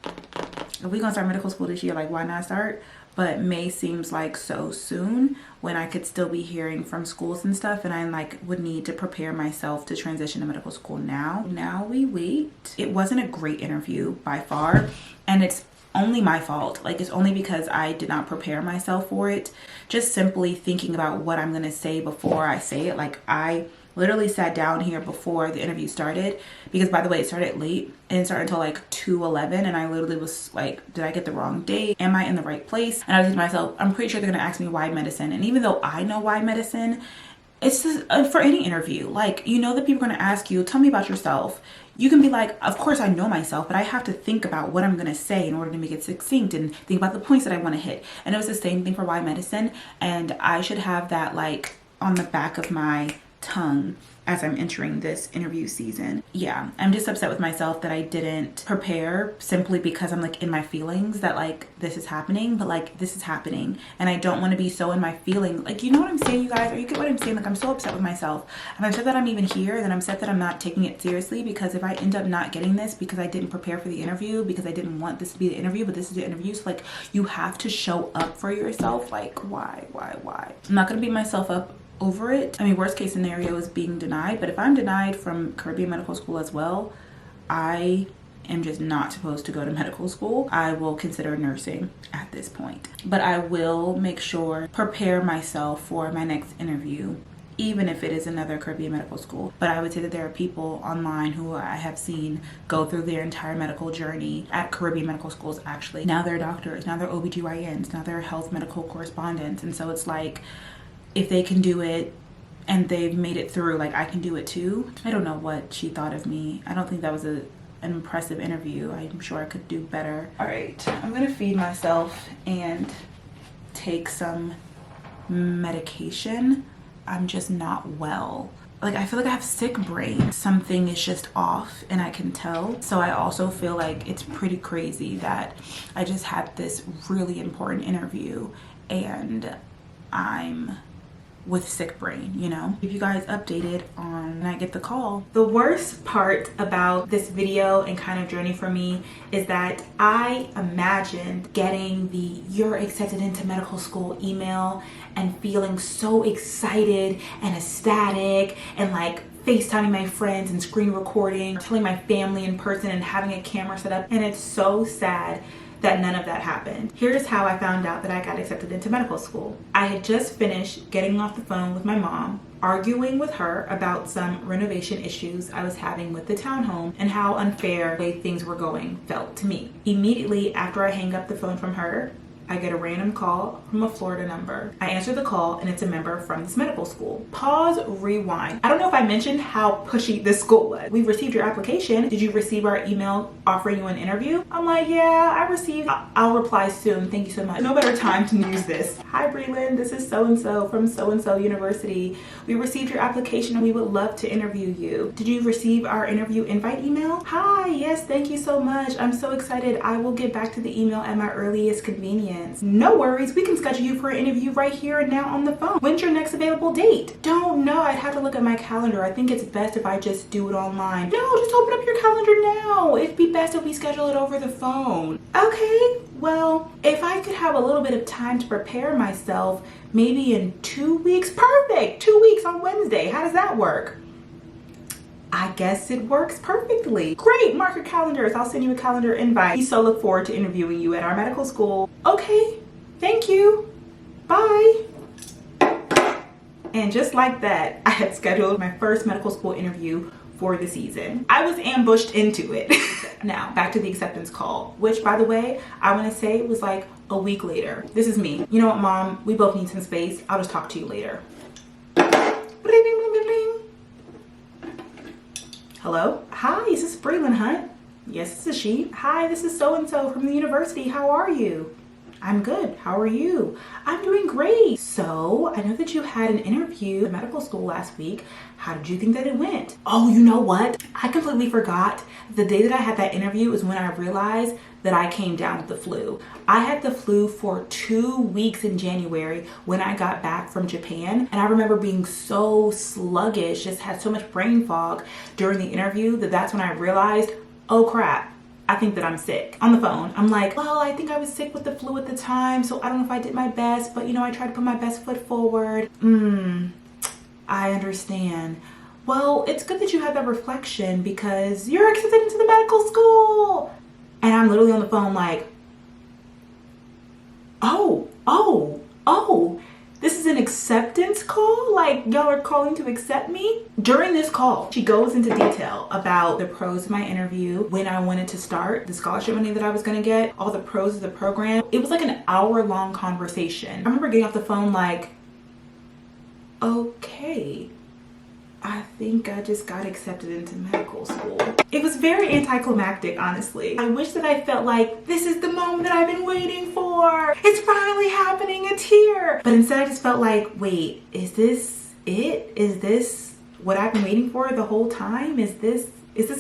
if we're gonna start medical school this year, like why not start? But May seems like so soon when I could still be hearing from schools and stuff, and I like would need to prepare myself to transition to medical school now. Now we wait. It wasn't a great interview by far, and it's only my fault. Like, it's only because I did not prepare myself for it. Just simply thinking about what I'm gonna say before I say it. Like, I literally sat down here before the interview started, because by the way, it started late and it started until like 2:11, and I literally was like, did I get the wrong date? Am I in the right place? And I was thinking to myself, I'm pretty sure they're gonna ask me why medicine. And even though I know why medicine, it's just for any interview, like, you know that people are going to ask you, tell me about yourself. You can be like, of course I know myself, but I have to think about what I'm going to say in order to make it succinct and think about the points that I want to hit. And it was the same thing for why medicine, and I should have that like on the back of my tongue as I'm entering this interview season. Yeah, I'm just upset with myself that I didn't prepare, simply because I'm like in my feelings that like this is happening, but like this is happening and I don't want to be so in my feelings. Like, you know what I'm saying, you guys? Or you get what I'm saying? Like, I'm so upset with myself. I'm upset that I'm even here, and I'm upset that I'm not taking it seriously, because if I end up not getting this because I didn't prepare for the interview, because I didn't want this to be the interview, but this is the interview. So like, you have to show up for yourself. Like, why? I'm not gonna beat myself up over it. I mean, worst case scenario is being denied, but if I'm denied from Caribbean medical school as well, I am just not supposed to go to medical school. I will consider nursing at this point, but I will make sure prepare myself for my next interview even if it is another Caribbean medical school. But I would say that there are people online who I have seen go through their entire medical journey at Caribbean medical schools actually. Now they're doctors, now they're OBGYNs, now they're health medical correspondents. And so it's like, if they can do it and they've made it through, like I can do it too. I don't know what she thought of me. I don't think that was an impressive interview. I'm sure I could do better. All right, I'm gonna feed myself and take some medication. I'm just not well. Like, I feel like I have sick brain. Something is just off and I can tell. So I also feel like it's pretty crazy that I just had this really important interview and I'm with sick brain, you know? Keep you guys updated on when I get the call. The worst part about this video and kind of journey for me is that I imagined getting the "you're accepted into medical school" email and feeling so excited and ecstatic and like FaceTiming my friends and screen recording, telling my family in person and having a camera set up. And it's so sad that none of that happened. Here's how I found out that I got accepted into medical school. I had just finished getting off the phone with my mom, arguing with her about some renovation issues I was having with the townhome and how unfair the way things were going felt to me. Immediately after I hang up the phone from her, I get a random call from a Florida number. I answer the call and it's a member from this medical school. Pause, rewind. I don't know if I mentioned how pushy this school was. "We've received your application. Did you receive our email offering you an interview?" I'm like, "Yeah, I received. I'll reply soon. Thank you so much." No better time to use this. "Hi Brelynn, this is so-and-so from so-and-so university. We received your application and we would love to interview you. Did you receive our interview invite email?" "Hi, yes, thank you so much. I'm so excited. I will get back to the email at my earliest convenience." "No worries, we can schedule you for an interview right here and now on the phone. When's your next available date?" "Don't know, I'd have to look at my calendar. I think it's best if I just do it online." "No, just open up your calendar now. It'd be best if we schedule it over the phone." "Okay, well, if I could have a little bit of time to prepare myself, maybe in 2 weeks." "Perfect, 2 weeks on Wednesday. How does that work?" "I guess it works perfectly." "Great, mark your calendars. I'll send you a calendar invite. We so look forward to interviewing you at our medical school." "Okay, thank you. Bye." And just like that, I had scheduled my first medical school interview for the season. I was ambushed into it. Now, back to the acceptance call, which, by the way, I want to say was like a week later. This is me. "You know what, Mom? We both need some space. I'll just talk to you later." "Hello? Hi, is this Brelynn Hunt?" "Yes, this is she." "Hi, this is so-and-so from the university. How are you?" "I'm good. How are you?" "I'm doing great. So, I know that you had an interview at medical school last week. How did you think that it went?" "Oh, you know what? I completely forgot. The day that I had that interview is when I realized that I came down with the flu. I had the flu for 2 weeks in January when I got back from Japan. And I remember being so sluggish, just had so much brain fog during the interview that's when I realized, oh crap, I think that I'm sick." On the phone, I'm like, "Well, I think I was sick with the flu at the time, so I don't know if I did my best, but you know, I tried to put my best foot forward." I understand. "Well, it's good that you had that reflection because you're accepted into the medical school." And I'm literally on the phone like, oh, this is an acceptance call? Like, y'all are calling to accept me? During this call, she goes into detail about the pros of my interview, when I wanted to start, the scholarship money that I was gonna get, all the pros of the program. It was like an hour-long conversation. I remember getting off the phone like, okay, I think I just got accepted into medical school. It was very anticlimactic, honestly. I wish that I felt like, this is the moment that I've been waiting for. It's finally happening, it's here. But instead I just felt like, wait, is this it? Is this what I've been waiting for the whole time? Is this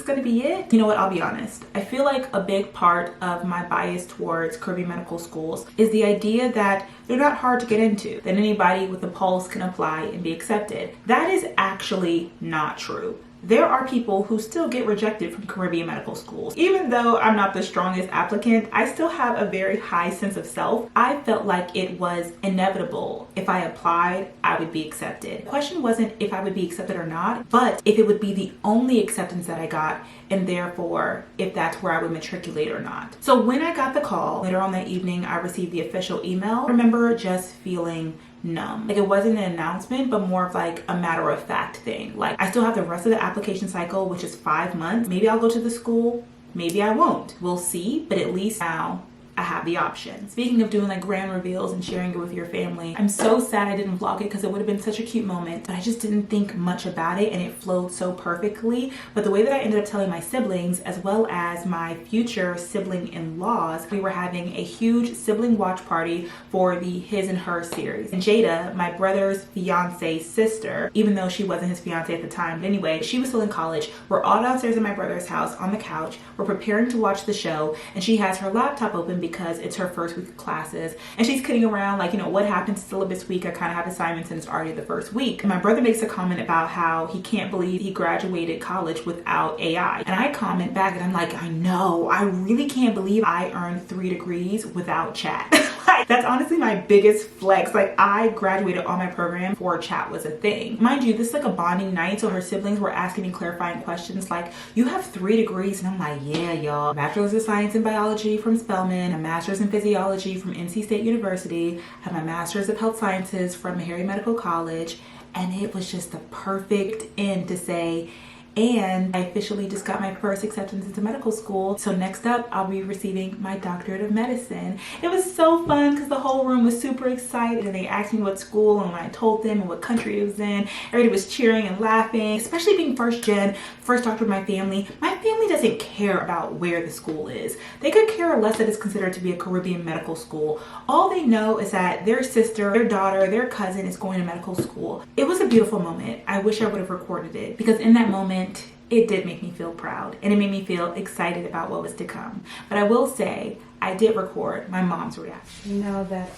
gonna be it? You know what, I'll be honest. I feel like a big part of my bias towards Caribbean medical schools is the idea that they're not hard to get into, that anybody with a pulse can apply and be accepted. That is actually not true. There are people who still get rejected from Caribbean medical schools. Even though I'm not the strongest applicant, I still have a very high sense of self. I felt like it was inevitable. If I applied, I would be accepted. The question wasn't if I would be accepted or not, but if it would be the only acceptance that I got, and therefore if that's where I would matriculate or not. So when I got the call later on that evening, I received the official email. I remember just feeling numb. Like, it wasn't an announcement, but more of like a matter of fact thing. Like, I still have the rest of the application cycle, which is 5 months. Maybe I'll go to the school, maybe I won't. We'll see, but at least now I have the option. Speaking of doing like grand reveals and sharing it with your family, I'm so sad I didn't vlog it because it would have been such a cute moment, but I just didn't think much about it and it flowed so perfectly. But the way that I ended up telling my siblings, as well as my future sibling-in-laws, we were having a huge sibling watch party for the His and Her series. And Jada, my brother's fiance's sister, even though she wasn't his fiance at the time, but anyway, she was still in college. We're all downstairs in my brother's house on the couch. We're preparing to watch the show, and she has her laptop open because it's her first week of classes, and she's kidding around like, you know, what happens syllabus week? I kind of have assignments and it's already the first week. And my brother makes a comment about how he can't believe he graduated college without AI. And I comment back and I'm like, I know, I really can't believe I earned 3 degrees without chat. Like, that's honestly my biggest flex. Like, I graduated on my program before chat was a thing. Mind you, this is like a bonding night, so her siblings were asking me clarifying questions like, you have 3 degrees? And I'm like, yeah, y'all. Bachelor's of Science in Biology from Spelman, a master's in Physiology from NC State University, I have my master's of Health Sciences from Harry Medical College, and it was just the perfect end to say, and I officially just got my first acceptance into medical school. So next up, I'll be receiving my doctorate of medicine. It was so fun because the whole room was super excited and they asked me what school, and when I told them and what country it was in, everybody was cheering and laughing, especially being first gen, first doctor of my family. My family doesn't care about where the school is. They could care less that it's considered to be a Caribbean medical school. All they know is that their sister, their daughter, their cousin is going to medical school. It was a beautiful moment. I wish I would have recorded it because in that moment, it did make me feel proud and it made me feel excited about what was to come. But I will say, I did record my mom's reaction. You know that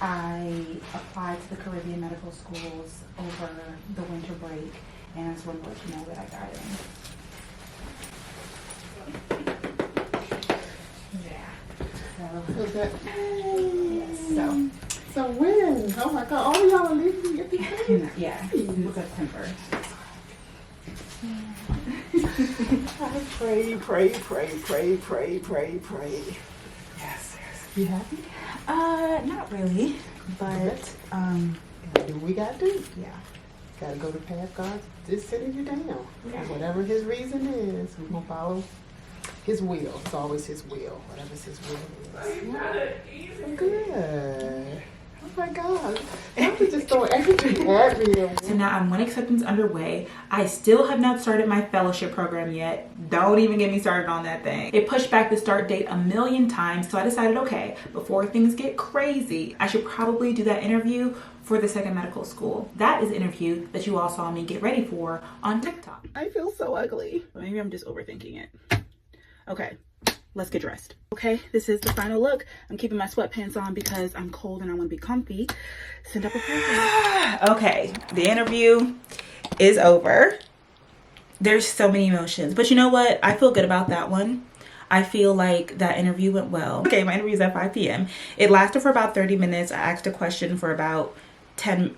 I applied to the Caribbean medical schools over the winter break, and I just want to let you know that I got in. Yeah. So when? Oh my God! Oh, y'all are leaving at the end? Yeah, in September. I pray. Yes. You happy? Not really, but Gotta do what we gotta do. yeah. Gotta go the path God's just sending you down. Yeah. And whatever His reason is, we're gonna follow His will. It's always His will. Whatever's His will is. So good. Oh my God. I'm just throwing everything at me. So now I'm 1 acceptance underway. I still have not started my fellowship program yet. Don't even get me started on that thing. It pushed back the start date a million times, so I decided, okay, before things get crazy, I should probably do that interview for the second medical school. That is the interview that you all saw me get ready for on TikTok. I feel so ugly. Maybe I'm just overthinking it. Okay. Let's get dressed. Okay, this is the final look. I'm keeping my sweatpants on because I'm cold and I want to be comfy. Send up a prayer. Okay, the interview is over. There's so many emotions, but you know what? I feel good about that one. I feel like that interview went well. Okay, my interview is at 5 p.m. It lasted for about 30 minutes. I asked questions for about 10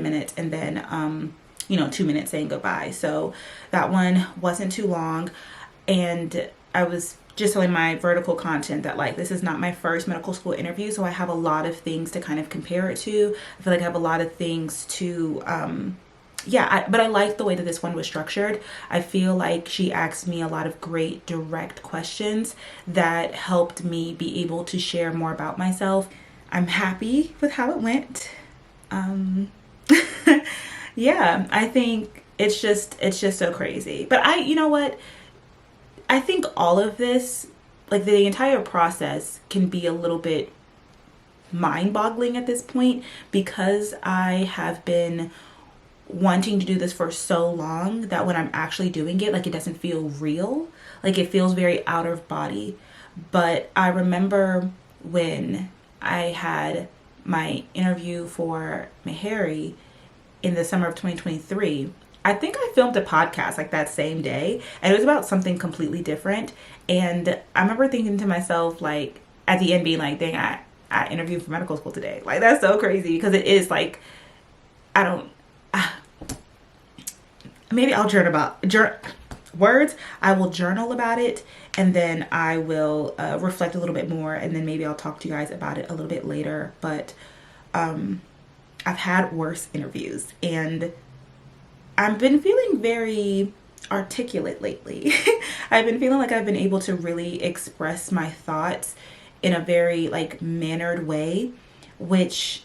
minutes, and then 2 minutes saying goodbye. So that one wasn't too long, and I was just telling my vertical content that like this is not my first medical school interview, so I have a lot of things to kind of compare it to. I feel like I have a lot of things to but I like the way that this one was structured. I feel like she asked me a lot of great direct questions that helped me be able to share more about myself. I'm happy with how it went. Yeah, I think it's just so crazy. But you know what? I think all of this, like the entire process, can be a little bit mind-boggling at this point because I have been wanting to do this for so long that when I'm actually doing it, like it doesn't feel real. Like it feels very out of body. But I remember when I had my interview for Meharry in the summer of 2023, I think I filmed a podcast like that same day, and it was about something completely different. And I remember thinking to myself, like at the end being like, dang, I interviewed for medical school today. Like that's so crazy because it is like, maybe I'll I will journal about it, and then I will reflect a little bit more, and then maybe I'll talk to you guys about it a little bit later. But I've had worse interviews, and I've been feeling very articulate lately. I've been feeling like I've been able to really express my thoughts in a very like mannered way, which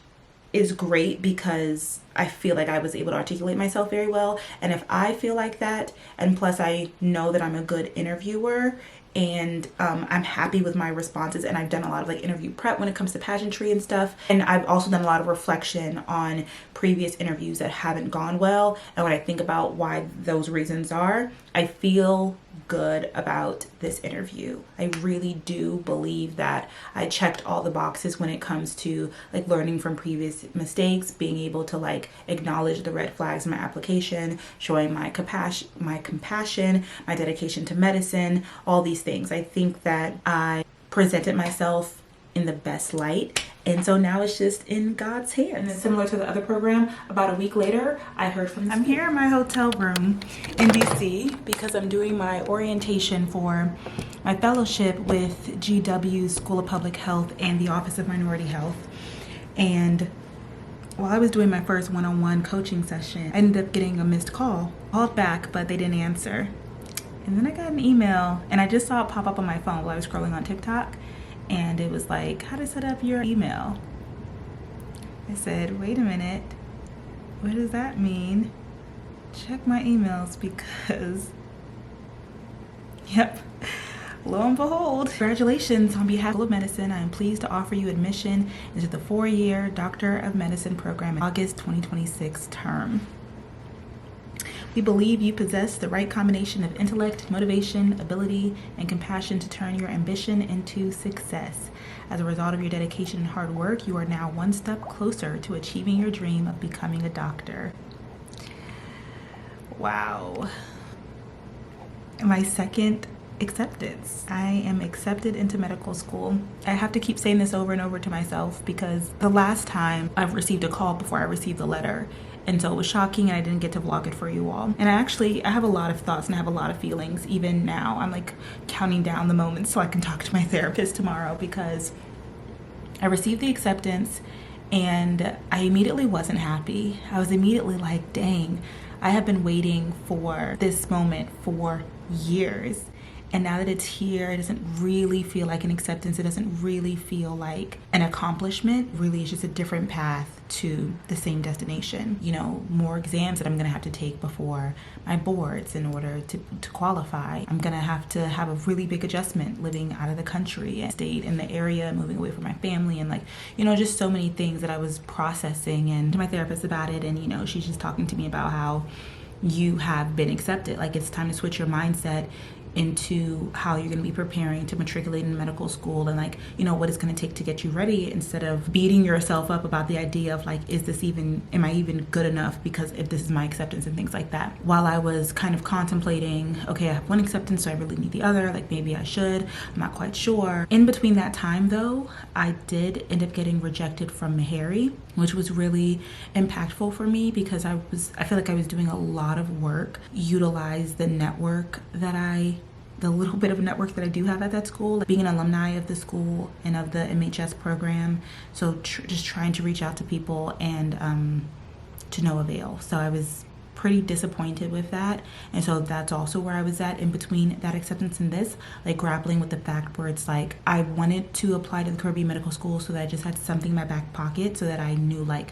is great because I feel like I was able to articulate myself very well. And if I feel like that, and plus I know that I'm a good interviewer, and I'm happy with my responses, and I've done a lot of like interview prep when it comes to pageantry and stuff, and I've also done a lot of reflection on previous interviews that haven't gone well, and when I think about why those reasons are, I feel good about this interview. I really do believe that I checked all the boxes when it comes to like learning from previous mistakes, being able to like acknowledge the red flags in my application, showing my compassion, my dedication to medicine, all these things. I think that I presented myself in the best light, and so now it's just in God's hands. And then similar to the other program, about a week later, I heard from I'm here in my hotel room in DC because I'm doing my orientation for my fellowship with GW's School of Public Health and the Office of Minority Health. And while I was doing my first one-on-one coaching session, I ended up getting a missed call. Called back, but they didn't answer. And then I got an email, and I just saw it pop up on my phone while I was scrolling on TikTok. And it was like, how to set up your email. I said, wait a minute, what does that mean? Check my emails because, yep, lo and behold. Congratulations, on behalf of Medicine, I am pleased to offer you admission into the 4-year Doctor of Medicine program in August 2026 term. We believe you possess the right combination of intellect, motivation, ability, and compassion to turn your ambition into success. As a result of your dedication and hard work, you are now one step closer to achieving your dream of becoming a doctor. Wow. My second acceptance. I am accepted into medical school. I have to keep saying this over and over to myself because the last time I've received a call before I received the letter, and so it was shocking, and I didn't get to vlog it for you all. And I have a lot of thoughts and I have a lot of feelings. Even now, I'm like counting down the moments so I can talk to my therapist tomorrow, because I received the acceptance and I immediately wasn't happy. I was immediately like, dang, I have been waiting for this moment for years. And now that it's here, it doesn't really feel like an acceptance. It doesn't really feel like an accomplishment. Really, it's just a different path to the same destination. You know, more exams that I'm gonna have to take before my boards in order to qualify. I'm gonna have to have a really big adjustment living out of the country and stayed in the area, moving away from my family, and like, you know, just so many things that I was processing. And to my therapist about it, and you know, she's just talking to me about how you have been accepted. Like, it's time to switch your mindset into how you're going to be preparing to matriculate in medical school, and like, you know, what it's going to take to get you ready, instead of beating yourself up about the idea of like, am I even good enough because if this is my acceptance and things like that. While I was kind of contemplating, okay, I have one acceptance, so I really need the other, like maybe I should, I'm not quite sure. In between that time though, I did end up getting rejected from Meharry, which was really impactful for me because I feel like I was doing a lot of work, utilize the network the little bit of a network that I do have at that school, like being an alumni of the school and of the MHS program. So just trying to reach out to people and to no avail. So I was pretty disappointed with that. And so that's also where I was at in between that acceptance and this, like grappling with the fact where it's like, I wanted to apply to the Caribbean Medical School so that I just had something in my back pocket so that I knew, like,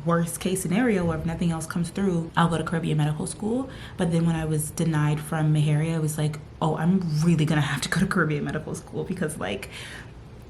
worst case scenario, or if nothing else comes through, I'll go to Caribbean Medical School. But then when I was denied from Meharry, I was like, oh, I'm really gonna have to go to Caribbean Medical School, because like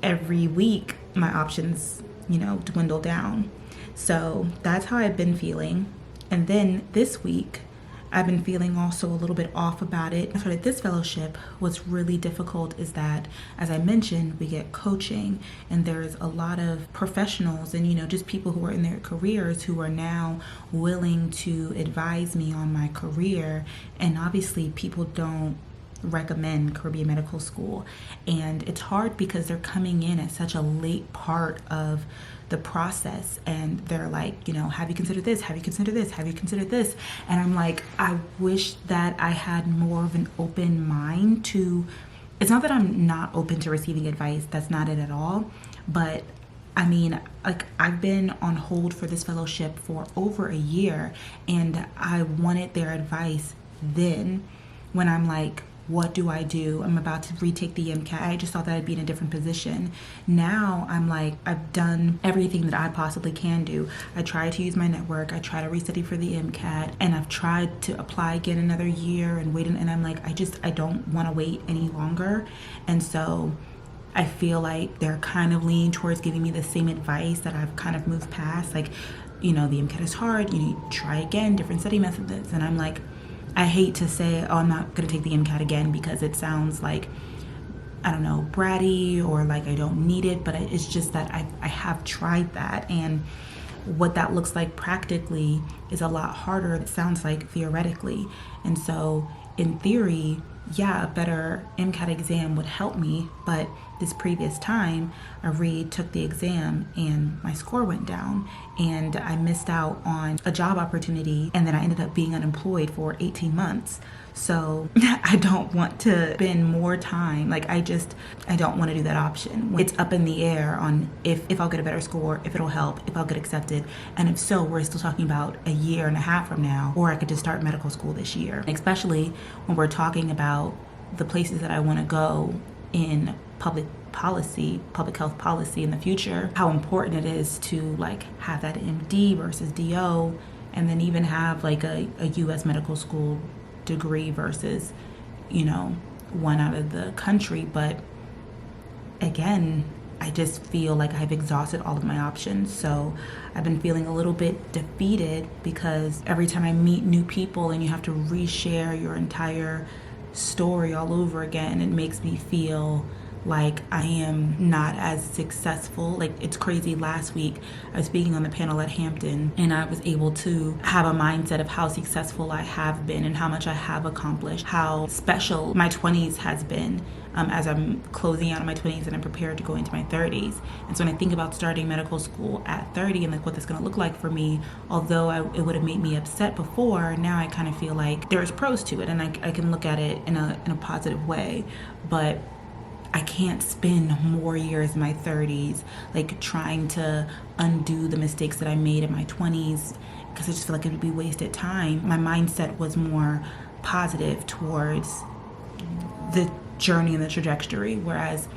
every week my options, you know, dwindle down. So that's how I've been feeling. And then this week I've been feeling also a little bit off about it. I started this fellowship. What's really difficult is that, as I mentioned, we get coaching, and there's a lot of professionals and, you know, just people who are in their careers who are now willing to advise me on my career. And obviously people don't recommend Caribbean Medical School, and it's hard because they're coming in at such a late part of the process, and they're like, you know, have you considered this? Have you considered this? Have you considered this? And I'm like, I wish that I had more of an open mind to, it's not that I'm not open to receiving advice, that's not it at all, but I mean, like, I've been on hold for this fellowship for over a year, and I wanted their advice then when I'm like, what do I do? I'm about to retake the MCAT. I just thought that I'd be in a different position. Now I'm like, I've done everything that I possibly can do. I try to use my network. I try to restudy for the MCAT, and I've tried to apply again another year and wait. And I'm like, I don't want to wait any longer. And so I feel like they're kind of leaning towards giving me the same advice that I've kind of moved past. Like, the MCAT is hard. You need to try again, different study methods. And I'm like, I hate to say, oh, I'm not going to take the MCAT again, because it sounds like, I don't know, bratty, or like I don't need it. But it's just that I have tried that. And what that looks like practically is a lot harder, it sounds like, theoretically. And so in theory, yeah, a better MCAT exam would help me. But this previous time, I retook the exam and my score went down, and I missed out on a job opportunity, and then I ended up being unemployed for 18 months. So I don't want to spend more time. Like, I don't want to do that option. It's up in the air on if I'll get a better score, if it'll help, if I'll get accepted. And if so, we're still talking about a year and a half from now, or I could just start medical school this year. Especially when we're talking about the places that I want to go in public health policy in the future, how important it is to like have that MD versus DO, and then even have like a US medical school degree versus, one out of the country. But again, I just feel like I've exhausted all of my options. So I've been feeling a little bit defeated, because every time I meet new people and you have to reshare your entire story all over again, it makes me feel like I am not as successful. Like, it's crazy. Last week I was speaking on the panel at Hampton, and I was able to have a mindset of how successful I have been and how much I have accomplished, how special my 20s has been, as I'm closing out on my 20s and I'm prepared to go into my 30s. And so when I think about starting medical school at 30 and like what that's going to look like for me, although it would have made me upset before, now I kind of feel like there's pros to it, and I can look at it in a positive way. But I can't spend more years in my 30s like trying to undo the mistakes that I made in my 20s, because I just feel like it would be wasted time. My mindset was more positive towards the journey and the trajectory, whereas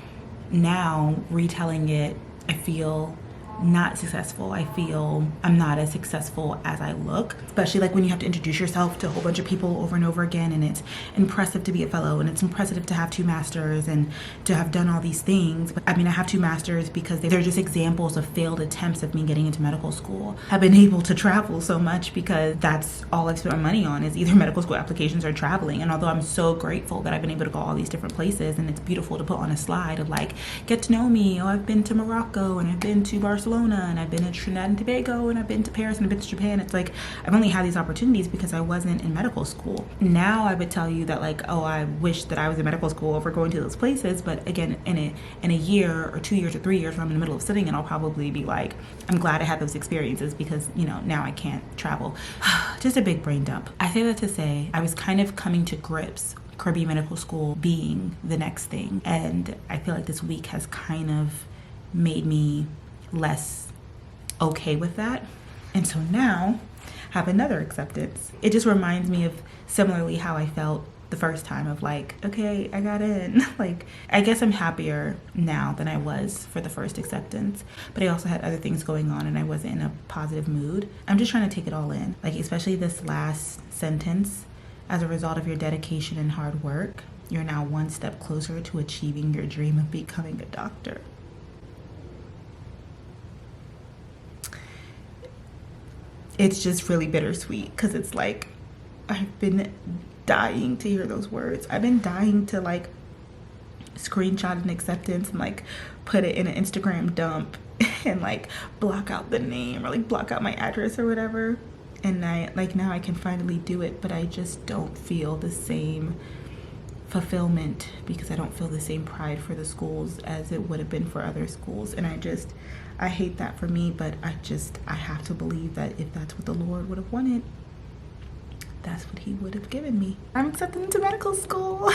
now retelling it, I feel not successful. I feel I'm not as successful as I look, especially like when you have to introduce yourself to a whole bunch of people over and over again, and it's impressive to be a fellow, and it's impressive to have 2 masters and to have done all these things. But I mean, I have 2 masters because they're just examples of failed attempts of me getting into medical school. I've been able to travel so much because that's all I've spent my money on, is either medical school applications or traveling. And although I'm so grateful that I've been able to go all these different places, and it's beautiful to put on a slide of like, get to know me. Oh, I've been to Morocco, and I've been to Barcelona, and I've been to Trinidad and Tobago, and I've been to Paris, and I've been to Japan. It's like, I've only had these opportunities because I wasn't in medical school. Now I would tell you that like, oh, I wish that I was in medical school over going to those places. But again, in a year or 2 years or 3 years when I'm in the middle of studying, and I'll probably be like, I'm glad I had those experiences, because now I can't travel. Just a big brain dump. I say that to say I was kind of coming to grips Caribbean medical school being the next thing, and I feel like this week has kind of made me less okay with that. And so now I have another acceptance. It just reminds me of similarly how I felt the first time, of like, okay, I got in. Like, I guess I'm happier now than I was for the first acceptance, but I also had other things going on and I wasn't in a positive mood. I'm just trying to take it all in, like especially this last sentence. As a result of your dedication and hard work, you're now one step closer to achieving your dream of becoming a doctor. It's just really bittersweet, because it's like, I've been dying to hear those words. I've been dying to like screenshot an acceptance and like put it in an Instagram dump and like block out the name or like block out my address or whatever. And now I can finally do it, but I just don't feel the same fulfillment, because I don't feel the same pride for the schools as it would have been for other schools. And I hate that for me, but I have to believe that if that's what the Lord would have wanted, that's what he would have given me. I'm accepted into medical school.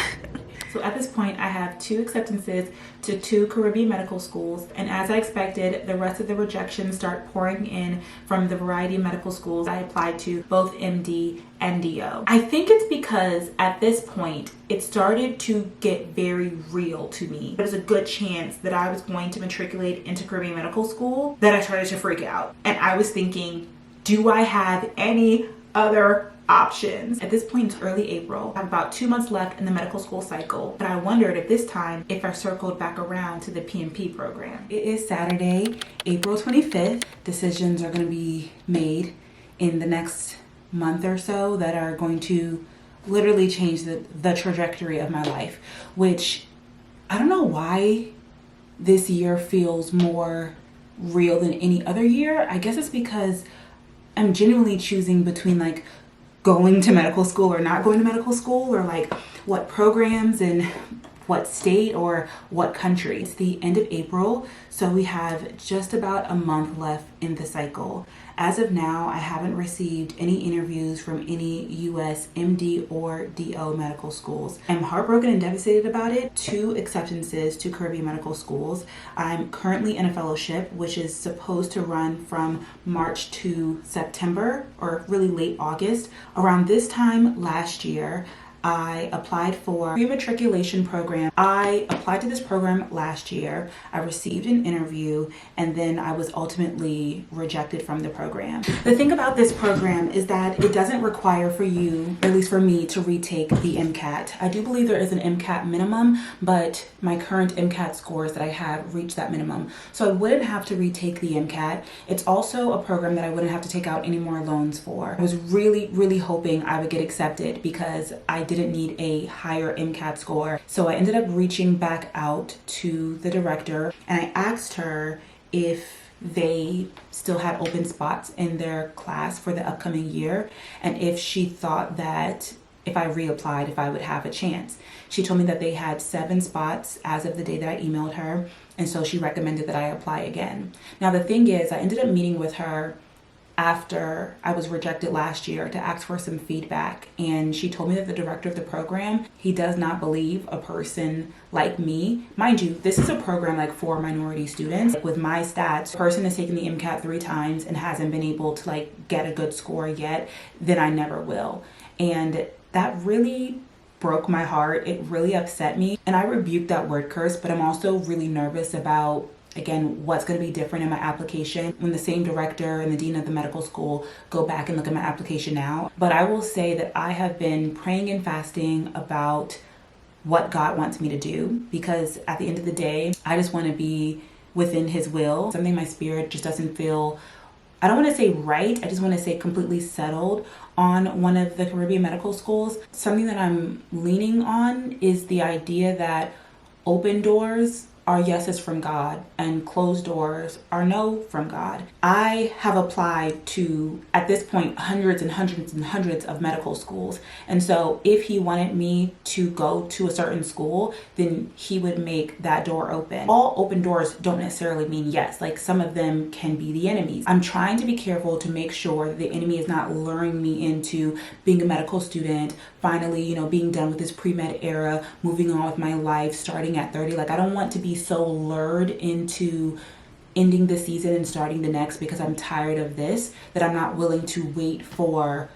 So at this point, I have 2 acceptances to 2 Caribbean medical schools, and as I expected, the rest of the rejections start pouring in from the variety of medical schools I applied to, both MD and DO. I think it's because at this point, it started to get very real to me. There was a good chance that I was going to matriculate into Caribbean medical school that I started to freak out. And I was thinking, do I have any other options? At this point, it's early April. I have about 2 months left in the medical school cycle, but I wondered at this time if I circled back around to the PMP program. It is Saturday, April 25th. Decisions are going to be made in the next month or so that are going to literally change the trajectory of my life, which I don't know why this year feels more real than any other year. I guess it's because I'm genuinely choosing between like going to medical school or not going to medical school, or like what programs and what state or what country. It's the end of April, so we have just about a month left in the cycle. As of now, I haven't received any interviews from any US MD or DO medical schools. I'm heartbroken and devastated about it. 2 acceptances to Caribbean medical schools. I'm currently in a fellowship, which is supposed to run from March to September, or really late August. Around this time last year, I applied for a pre-matriculation program. I applied to this program last year. I received an interview, and then I was ultimately rejected from the program. The thing about this program is that it doesn't require for you, or at least for me, to retake the MCAT. I do believe there is an MCAT minimum, but my current MCAT scores that I have reach that minimum. So I wouldn't have to retake the MCAT. It's also a program that I wouldn't have to take out any more loans for. I was really, really hoping I would get accepted because I didn't need a higher MCAT score. So I ended up reaching back out to the director, and I asked her if they still had open spots in their class for the upcoming year, and if she thought that if I reapplied, if I would have a chance. She told me that they had 7 spots as of the day that I emailed her, and so she recommended that I apply again. Now the thing is, I ended up meeting with her after I was rejected last year to ask for some feedback, and she told me that the director of the program, he does not believe a person like me. Mind you, this is a program like for minority students. With my stats, a person has taken the MCAT 3 times and hasn't been able to like get a good score yet, then I never will. And that really broke my heart. It really upset me, and I rebuked that word curse, but I'm also really nervous about, again, what's going to be different in my application when the same director and the dean of the medical school go back and look at my application now. But I will say that I have been praying and fasting about what God wants me to do, because at the end of the day, I just want to be within his will. Something in my spirit just doesn't feel, I don't want to say right, I just want to say completely settled on one of the Caribbean medical schools. Something that I'm leaning on is the idea that open doors are yeses from God and closed doors are no from God. I have applied to, at this point, hundreds and hundreds and hundreds of medical schools. And so if he wanted me to go to a certain school, then he would make that door open. All open doors don't necessarily mean yes. Like, some of them can be the enemies. I'm trying to be careful to make sure that the enemy is not luring me into being a medical student, finally, being done with this pre-med era, moving on with my life, starting at 30. Like, I don't want to be so lured into ending the season and starting the next because I'm tired of this, that I'm not willing to wait for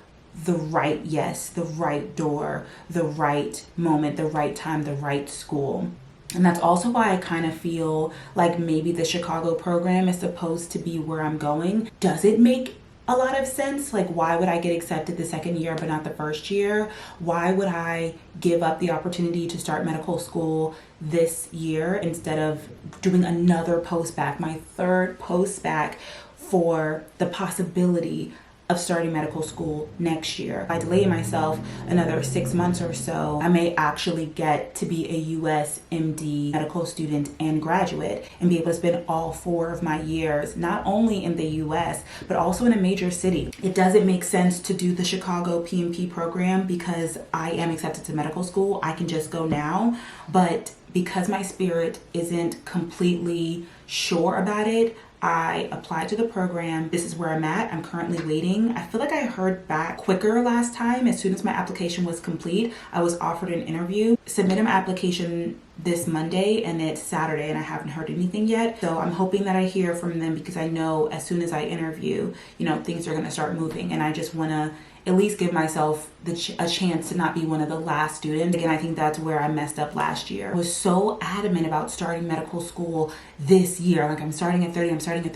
the right yes, the right door, the right moment, the right time, the right school. And that's also why I kind of feel like maybe the Chicago program is supposed to be where I'm going. Does it make a lot of sense? Like, why would I get accepted the second year but not the first year? Why would I give up the opportunity to start medical school this year instead of doing another post-bac, my 3rd post-bac, for the possibility of starting medical school next year? If I delay myself another 6 months or so, I may actually get to be a US MD medical student and graduate and be able to spend all 4 of my years not only in the US but also in a major city. It doesn't make sense to do the Chicago PMP program because I am accepted to medical school. I can just go now, but because my spirit isn't completely sure about it, I applied to the program. This is where I'm at. I'm currently waiting. I feel like I heard back quicker last time. As soon as my application was complete, I was offered an interview. Submitted my application this Monday and it's Saturday and I haven't heard anything yet. So I'm hoping that I hear from them because I know as soon as I interview, things are going to start moving, and I just want to at least give myself a chance to not be one of the last students. Again, I think that's where I messed up last year. I was so adamant about starting medical school this year. Like, I'm starting at 30.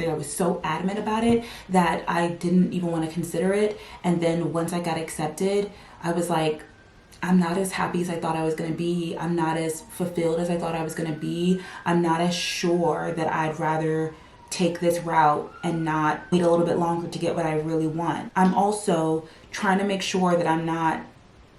I was so adamant about it that I didn't even want to consider it. And then once I got accepted, I was like, I'm not as happy as I thought I was going to be. I'm not as fulfilled as I thought I was going to be. I'm not as sure that I'd rather take this route and not wait a little bit longer to get what I really want. I'm also trying to make sure that I'm not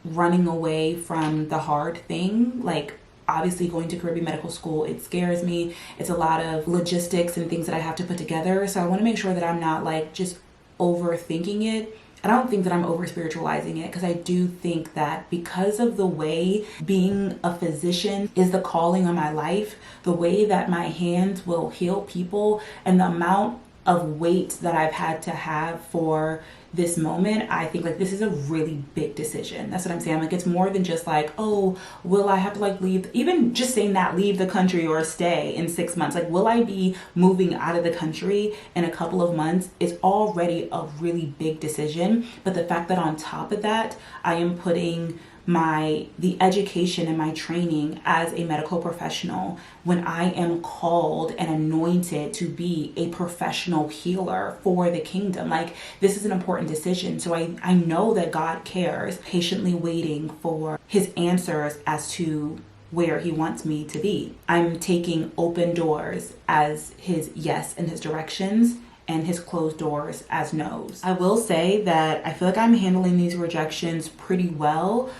running away from the hard thing. Like, obviously going to Caribbean medical school, it scares me. It's a lot of logistics and things that I have to put together. So I want to make sure that I'm not like just overthinking it. I don't think that I'm over spiritualizing it, because I do think that because of the way being a physician is the calling on my life, the way that my hands will heal people, and the amount of weight that I've had to have for this moment, I think like this is a really big decision. That's what I'm saying. Like, it's more than just like, oh, will I have to like leave, even just saying that, leave the country or stay in 6 months. Like, will I be moving out of the country in a couple of months is already a really big decision. But the fact that on top of that, I am putting the education and my training as a medical professional, when I am called and anointed to be a professional healer for the kingdom. Like, this is an important decision. So I know that God cares, patiently waiting for his answers as to where he wants me to be. I'm taking open doors as his yes and his directions, and his closed doors as no's. I will say that I feel like I'm handling these rejections pretty well.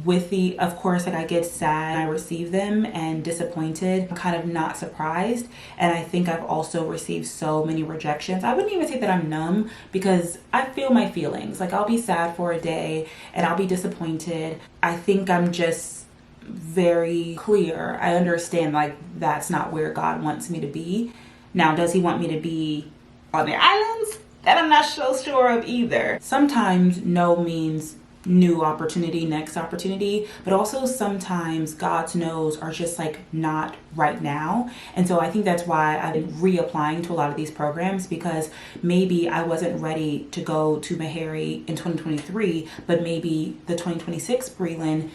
Of course, like, I get sad when I receive them and disappointed. I'm kind of not surprised. And I think I've also received so many rejections. I wouldn't even say that I'm numb, because I feel my feelings. Like, I'll be sad for a day and I'll be disappointed. I think I'm just very clear. I understand like that's not where God wants me to be. Now, does he want me to be on the islands? That I'm not so sure of either. Sometimes no means new opportunity, next opportunity, but also sometimes God's no's are just like not right now. And so I think that's why I've been reapplying to a lot of these programs, because maybe I wasn't ready to go to Meharry in 2023, but maybe the 2026 Brelynn,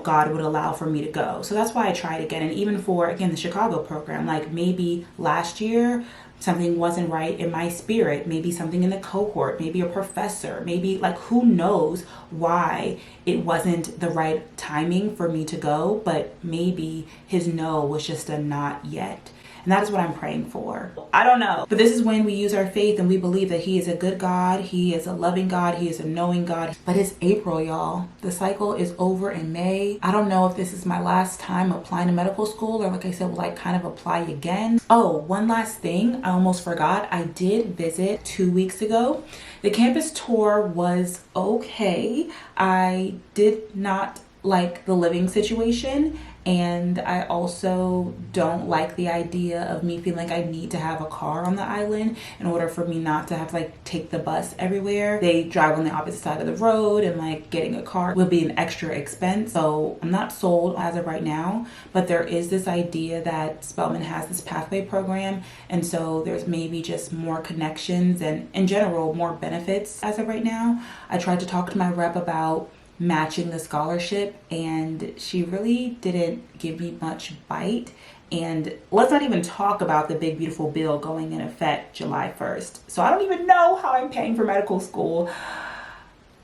God would allow for me to go. So that's why I tried again. And even for, again, the Chicago program, like maybe last year, something wasn't right in my spirit, maybe something in the cohort, maybe a professor, maybe like, who knows why it wasn't the right timing for me to go, but maybe his no was just a not yet. And that is what I'm praying for. I don't know. But this is when we use our faith and we believe that he is a good God. He is a loving God. He is a knowing God. But it's April, y'all. The cycle is over in May. I don't know if this is my last time applying to medical school, or like I said, will I kind of apply again? Oh, one last thing. I almost forgot. I did visit 2 weeks ago. The campus tour was okay. I did not like the living situation, and I also don't like the idea of me feeling like I need to have a car on the island in order for me not to have to like take the bus everywhere. They drive on the opposite side of the road, and like getting a car will be an extra expense. So I'm not sold as of right now, but there is this idea that Spelman has this pathway program, and so there's maybe just more connections and in general more benefits as of right now. I tried to talk to my rep about matching the scholarship, and she really didn't give me much bite. And let's not even talk about the big beautiful bill going in effect July 1st. So I don't even know how I'm paying for medical school.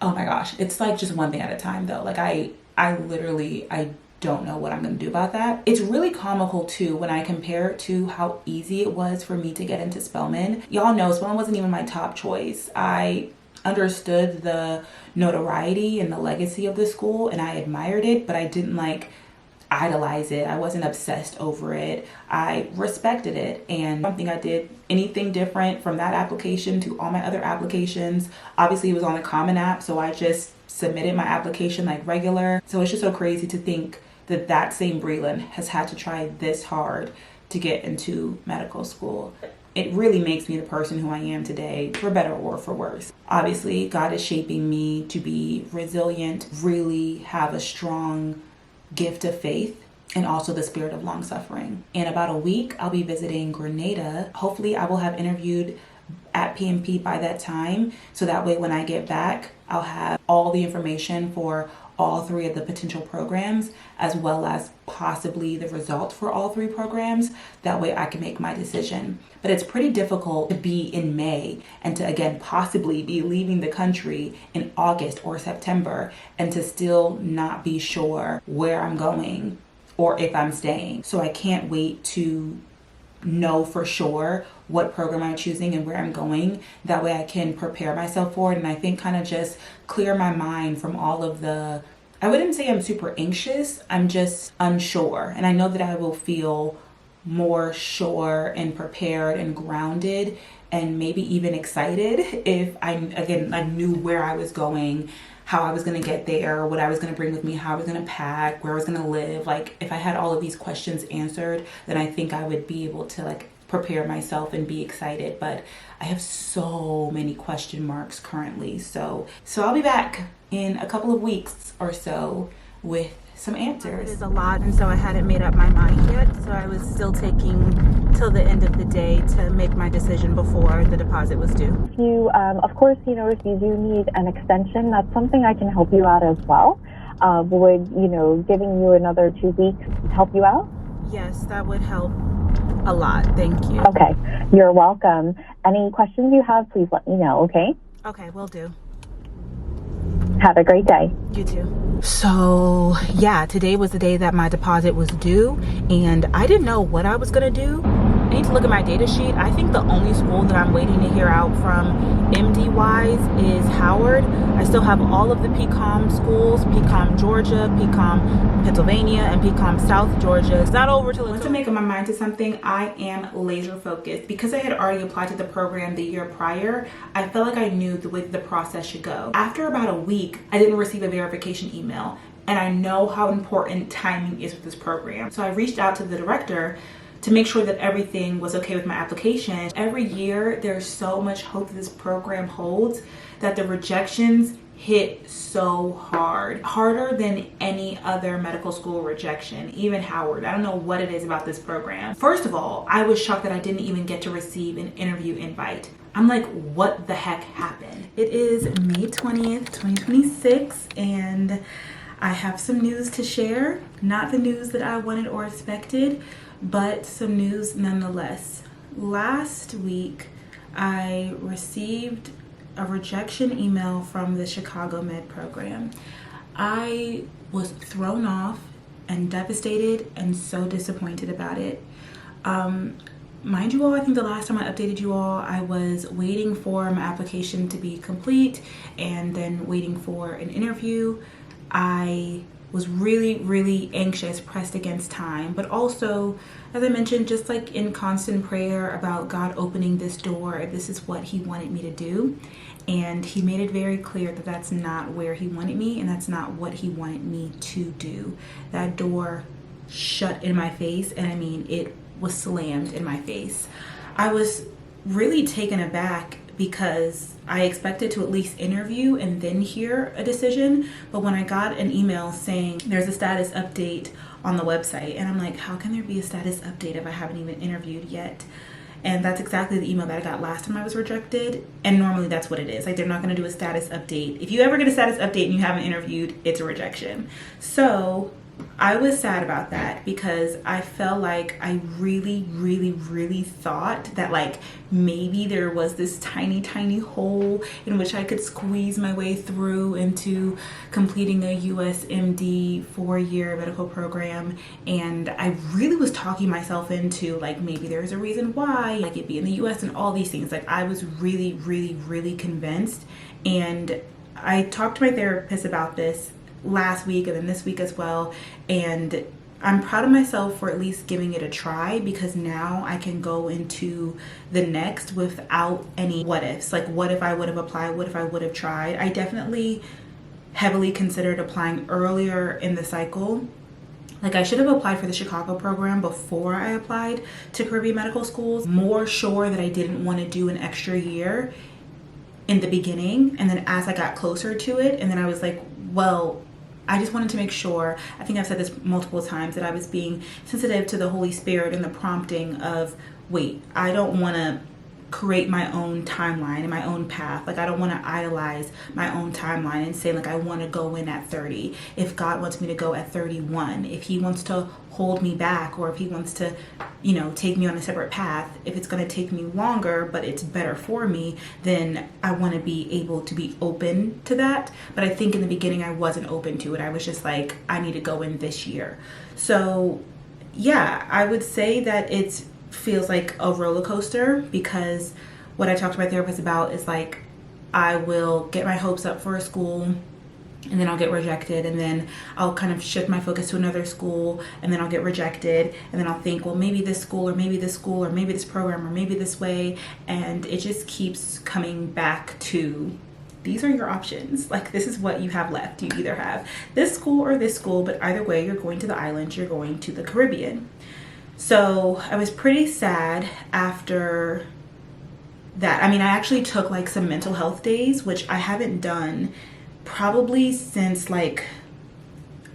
Oh my gosh, it's like just one thing at a time though. Like I don't know what I'm going to do about that. It's really comical too when I compare it to how easy it was for me to get into Spelman. Y'all know Spelman wasn't even my top choice. I understood the notoriety and the legacy of the school, and I admired it, but I didn't like idolize it. I wasn't obsessed over it. I respected it, and I don't think I did anything different from that application to all my other applications. Obviously, it was on the Common App, so I just submitted my application like regular. So it's just so crazy to think that that same Brelynn has had to try this hard to get into medical school. it really makes me the person who I am today, for better or for worse. Obviously, God is shaping me to be resilient, really have a strong gift of faith, and also the spirit of long suffering. In about a week, I'll be visiting Grenada. Hopefully, I will have interviewed at PMP by that time, so that way when I get back, I'll have all the information for all 3 of the potential programs, as well as possibly the results for all 3 programs. That way I can make my decision. But it's pretty difficult to be in May and to, again, possibly be leaving the country in August or September and to still not be sure where I'm going or if I'm staying. So I can't wait to know for sure what program I'm choosing and where I'm going. That way I can prepare myself for it, and I think kind of just clear my mind from all of the, I wouldn't say I'm super anxious, I'm just unsure. And I know that I will feel more sure and prepared and grounded and maybe even excited if I knew where I was going, how I was going to get there, what I was going to bring with me, how I was going to pack, where I was going to live. Like, if I had all of these questions answered, then I think I would be able to like prepare myself and be excited. But I have so many question marks currently. So I'll be back in a couple of weeks or so with some answers. It is a lot, and so I hadn't made up my mind yet. So I was still taking till the end of the day to make my decision before the deposit was due. If you, of course, if you do need an extension, that's something I can help you out as well. Would, giving you another 2 weeks help you out? Yes, that would help a lot. Thank you. Okay, you're welcome. Any questions you have, please let me know, okay? Okay, will do. Have a great day. You too. So yeah, today was the day that my deposit was due, and I didn't know what I was gonna do. I need to look at my data sheet. I think the only school that I'm waiting to hear out from MD-wise is Howard. I still have all of the PCOM schools, PCOM Georgia, PCOM Pennsylvania, and PCOM South Georgia. It's not over till Once I make up my mind to something, I am laser focused. Because I had already applied to the program the year prior, I felt like I knew the way the process should go. After about a week, I didn't receive a verification email, and I know how important timing is with this program. So I reached out to the director to make sure that everything was okay with my application. Every year, there's so much hope that this program holds that the rejections hit so hard, harder than any other medical school rejection, even Howard. I don't know what it is about this program. First of all, I was shocked that I didn't even get to receive an interview invite. I'm like, what the heck happened? It is May 20th, 2026, and I have some news to share. Not the news that I wanted or expected, but some news nonetheless. Last week, I received a rejection email from the Chicago Med program. I was thrown off and devastated and so disappointed about it. Mind you all, I think the last time I updated you all, I was waiting for my application to be complete and then waiting for an interview. I was really, really anxious, pressed against time, but also, as I mentioned, just like in constant prayer about God opening this door, if this is what He wanted me to do. And He made it very clear that that's not where He wanted me, and that's not what He wanted me to do. That door shut in my face, and I mean, it was slammed in my face. I was really taken aback because I expected to at least interview and then hear a decision. But when I got an email saying there's a status update on the website, and I'm like, how can there be a status update if I haven't even interviewed yet? And that's exactly the email that I got last time I was rejected. And normally that's what it is. Like, they're not going to do a status update. If you ever get a status update and you haven't interviewed, it's a rejection. So I was sad about that because I felt like I really, really, really thought that like maybe there was this tiny, tiny hole in which I could squeeze my way through into completing a USMD 4-year medical program. And I really was talking myself into like maybe there's a reason why I could be in the US and all these things. Like, I was really, really, really convinced. And I talked to my therapist about this last week and then this week as well, and I'm proud of myself for at least giving it a try, because now I can go into the next without any what ifs. Like, what if I would have applied? What if I would have tried? I definitely heavily considered applying earlier in the cycle, Like, I should have applied for the Chicago program before I applied to Caribbean medical schools. More sure that I didn't want to do an extra year in the beginning. And then as I got closer to it, and then I was like, well, I just wanted to make sure, I think I've said this multiple times, that I was being sensitive to the Holy Spirit and the prompting of, wait, I don't want to create my own timeline and my own path. Like, I don't want to idolize my own timeline and say, like, I want to go in at 30. If God wants me to go at 31, if he wants to hold me back, or if he wants to, you know, take me on a separate path, if it's going to take me longer, but it's better for me, then I want to be able to be open to that. But I think in the beginning, I wasn't open to it. I was just like, I need to go in this year. So yeah, I would say that it's feels like a roller coaster, because what I talked to my therapist about is like, I will get my hopes up for a school, and then I'll get rejected, and then I'll kind of shift my focus to another school, and then I'll get rejected, and then I'll think, well, maybe this school, or maybe this school, or maybe this program, or maybe this way, and it just keeps coming back to, these are your options. Like, this is what you have left. You either have this school or this school, but either way, you're going to the islands, you're going to the Caribbean. So I was pretty sad after that. I mean, I actually took like some mental health days, which I haven't done probably since like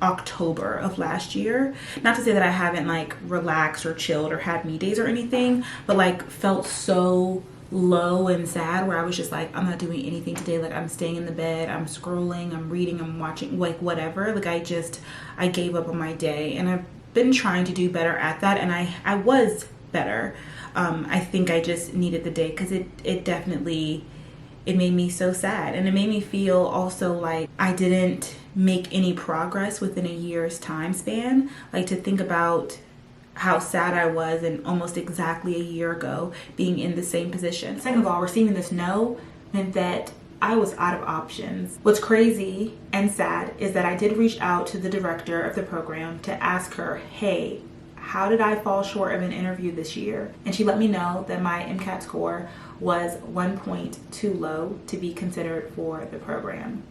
October of last year. Not to say that I haven't like relaxed or chilled or had me days or anything, but like felt so low and sad where I was just like, I'm not doing anything today. Like, I'm staying in the bed, I'm scrolling, I'm reading, I'm watching, like whatever. Like, I gave up on my day, and I've been trying to do better at that, and I was better. I think I just needed the day, because it definitely, it made me so sad, and it made me feel also like I didn't make any progress within a year's time span. Like, to think about how sad I was, and almost exactly a year ago being in the same position. Second of all, receiving this no meant that I was out of options. What's crazy and sad is that I did reach out to the director of the program to ask her, hey, how did I fall short of an interview this year? And she let me know that my MCAT score was 1 point too low to be considered for the program.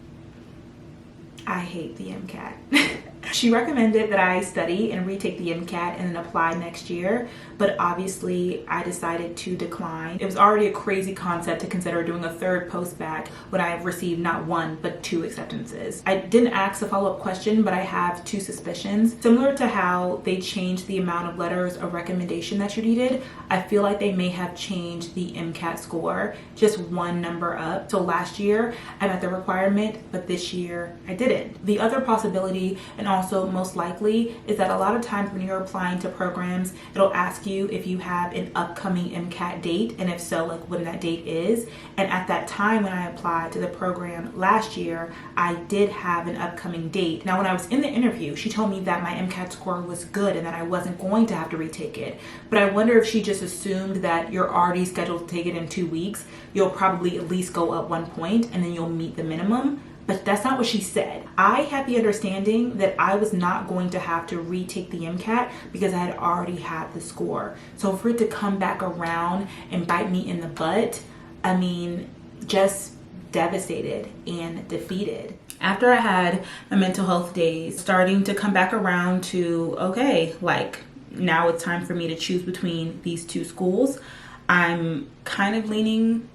I hate the MCAT. She recommended that I study and retake the MCAT and then apply next year, but obviously I decided to decline. It was already a crazy concept to consider doing a third post-bac when I have received not 1, but 2 acceptances. I didn't ask a follow-up question, but I have 2 suspicions. Similar to how they changed the amount of letters of recommendation that you needed, I feel like they may have changed the MCAT score just 1 number up. So last year I met the requirement, but this year I didn't. The other possibility, and also most likely, is that a lot of times when you're applying to programs, it'll ask you if you have an upcoming MCAT date, and if so, like when that date is. And at that time when I applied to the program last year, I did have an upcoming date. Now, when I was in the interview, she told me that my MCAT score was good and that I wasn't going to have to retake it. But I wonder if she just assumed that you're already scheduled to take it in 2 weeks, you'll probably at least go up 1 point and then you'll meet the minimum. But that's not what she said. I had the understanding that I was not going to have to retake the MCAT because I had already had the score. So for it to come back around and bite me in the butt, I mean, just devastated and defeated. After I had my mental health days, starting to come back around to, okay, like now it's time for me to choose between these 2 schools. I'm kind of leaning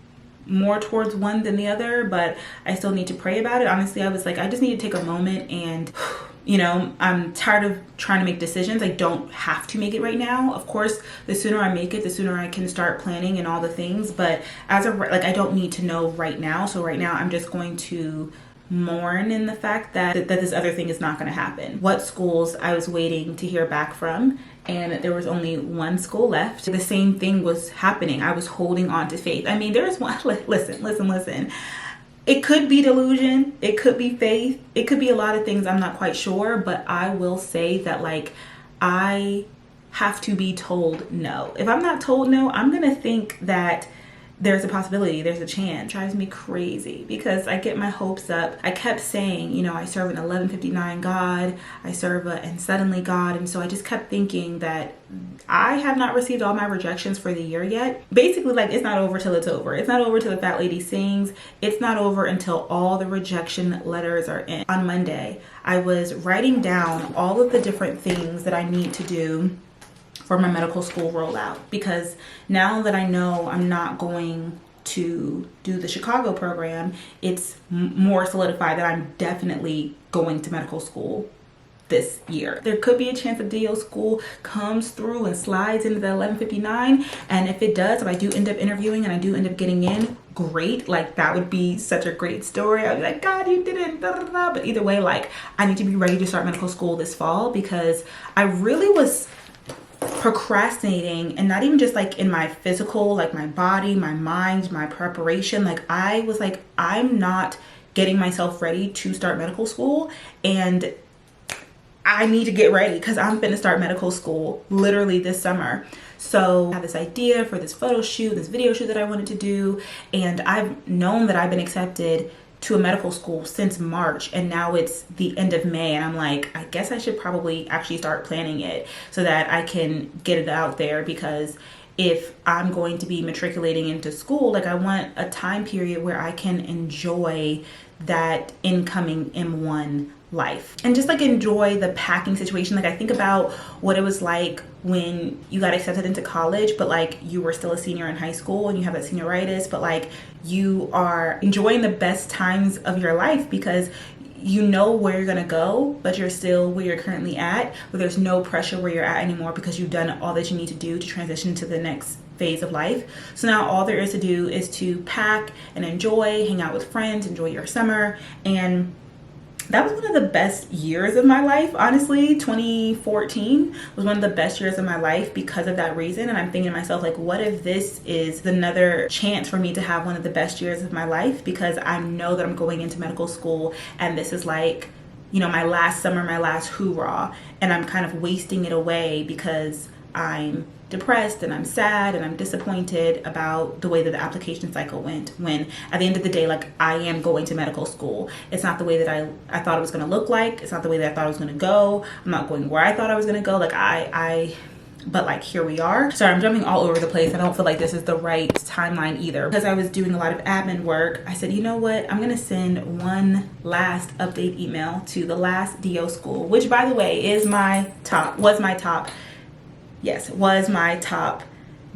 more towards one than the other, but I still need to pray about it. Honestly, I was like, I just need to take a moment, and you know, I'm tired of trying to make decisions. I don't have to make it right now. Of course, the sooner I make it, the sooner I can start planning and all the things, but as of like, I don't need to know right now. So right now I'm just going to mourn in the fact that this other thing is not going to happen. What schools I was waiting to hear back from, and there was only 1 school left. The same thing was happening. I was holding on to faith. I mean, there's one, listen. It could be delusion, it could be faith, it could be a lot of things, I'm not quite sure, but I will say that like, I have to be told no. If I'm not told no, I'm gonna think that there's a possibility, there's a chance. It drives me crazy because I get my hopes up. I kept saying, you know, I serve an 1159 God, I serve and suddenly God. And so I just kept thinking that I have not received all my rejections for the year yet. Basically, like, it's not over till it's over. It's not over till the fat lady sings. It's not over until all the rejection letters are in. On Monday, I was writing down all of the different things that I need to do for my medical school rollout, because now that I know I'm not going to do the Chicago program, it's more solidified that I'm definitely going to medical school this year. There could be a chance that DO school comes through and slides into the 1159, and if it does, if I do end up interviewing and I do end up getting in, great. Like, that would be such a great story. I'd be like, God, you did it, blah, blah, blah. But either way, like, I need to be ready to start medical school this fall, because I really was procrastinating, and not even just like in my physical, like my body, my mind, my preparation. Like, I was like, I'm not getting myself ready to start medical school, and I need to get ready because I'm gonna start medical school literally this summer. So I have this idea for this photo shoot, this video shoot that I wanted to do, and I've known that I've been accepted to a medical school since March, and now it's the end of May, and I'm like, I guess I should probably actually start planning it so that I can get it out there, because if I'm going to be matriculating into school, like, I want a time period where I can enjoy that incoming M1 life and just like enjoy the packing situation. Like, I think about what it was like when you got accepted into college, but like you were still a senior in high school and you have that senioritis, but like you are enjoying the best times of your life because you know where you're gonna go, but you're still where you're currently at, but there's no pressure where you're at anymore because you've done all that you need to do to transition to the next phase of life. So now all there is to do is to pack and enjoy, hang out with friends, enjoy your summer. And that was one of the best years of my life. Honestly, 2014 was one of the best years of my life because of that reason. And I'm thinking to myself, like, what if this is another chance for me to have one of the best years of my life? Because I know that I'm going into medical school, and this is like, you know, my last summer, my last hoorah, and I'm kind of wasting it away because I'm depressed and I'm sad and I'm disappointed about the way that the application cycle went, when at the end of the day, like, I am going to medical school. It's not the way that I thought it was going to look like. It's not the way that I thought it was going to go. I'm not going where I thought I was going to go. Like, but like, here we are. Sorry, I'm jumping all over the place. I don't feel like this is the right timeline either. Because I was doing a lot of admin work, I said, you know what? I'm gonna send one last update email to the last DO school, which, by the way, was my top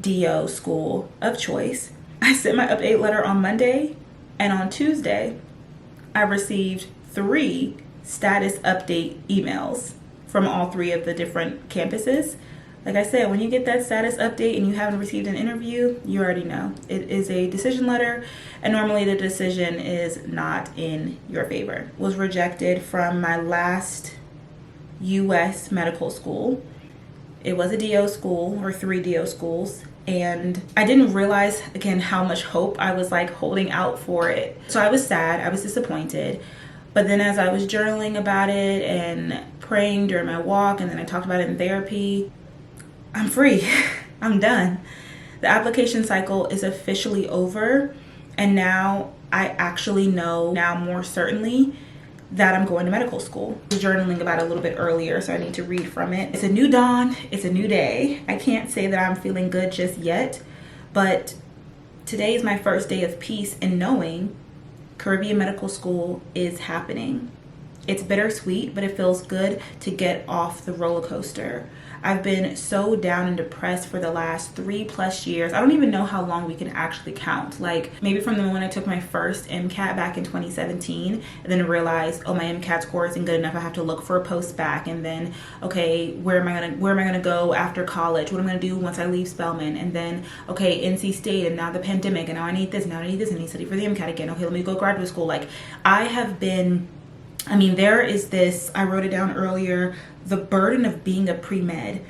DO school of choice. I sent my update letter on Monday, and on Tuesday, I received 3 status update emails from all 3 of the different campuses. Like I said, when you get that status update and you haven't received an interview, you already know. It is a decision letter, and normally the decision is not in your favor. Was rejected from my last U.S. medical school. It was a DO school, or 3 DO schools, and I didn't realize, again, how much hope I was like holding out for it. So I was sad, I was disappointed, but then as I was journaling about it and praying during my walk, and then I talked about it in therapy, I'm free. I'm done. The application cycle is officially over, and now I actually know now more certainly that I'm going to medical school. I was journaling about it a little bit earlier, so I need to read from it. It's a new dawn. It's a new day. I can't say that I'm feeling good just yet, but today is my first day of peace in knowing Caribbean Medical School is happening. It's bittersweet, but it feels good to get off the roller coaster. I've been so down and depressed for the last 3+ years. I don't even know how long we can actually count. Like, maybe from the moment I took my first MCAT back in 2017, and then realized, oh, my MCAT score isn't good enough. I have to look for a post-bac, and then, okay, where am I gonna go after college? What am I gonna do once I leave Spelman? And then, okay, NC State, and now the pandemic, and now I need this, now I need this, and I need to study for the MCAT again. Okay, let me go graduate school. Like, there is this, I wrote it down earlier, the burden of being a pre-med.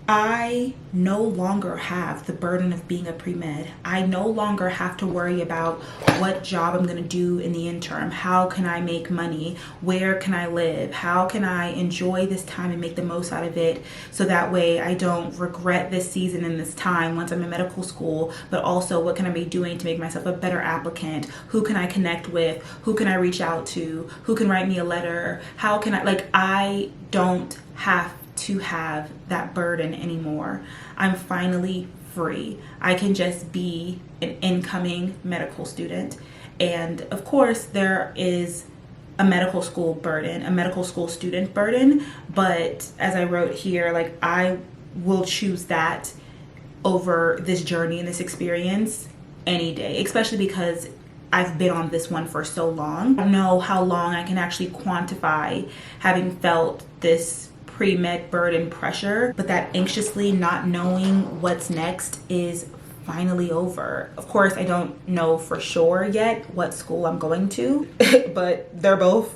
I no longer have the burden of being a pre-med. I no longer have to worry about what job I'm going to do in the interim. How can I make money? Where can I live? How can I enjoy this time and make the most out of it so that way I don't regret this season and this time once I'm in medical school, but also what can I be doing to make myself a better applicant? Who can I connect with? Who can I reach out to? Who can write me a letter? How can I don't have to have that burden anymore. I'm finally free. I can just be an incoming medical student. And of course, there is a medical school burden, a medical school student burden. But as I wrote here, like, I will choose that over this journey and this experience any day, especially because I've been on this one for so long. I don't know how long I can actually quantify having felt this pre-med burden pressure, but that anxiously not knowing what's next is finally over. Of course, I don't know for sure yet what school I'm going to, but they're both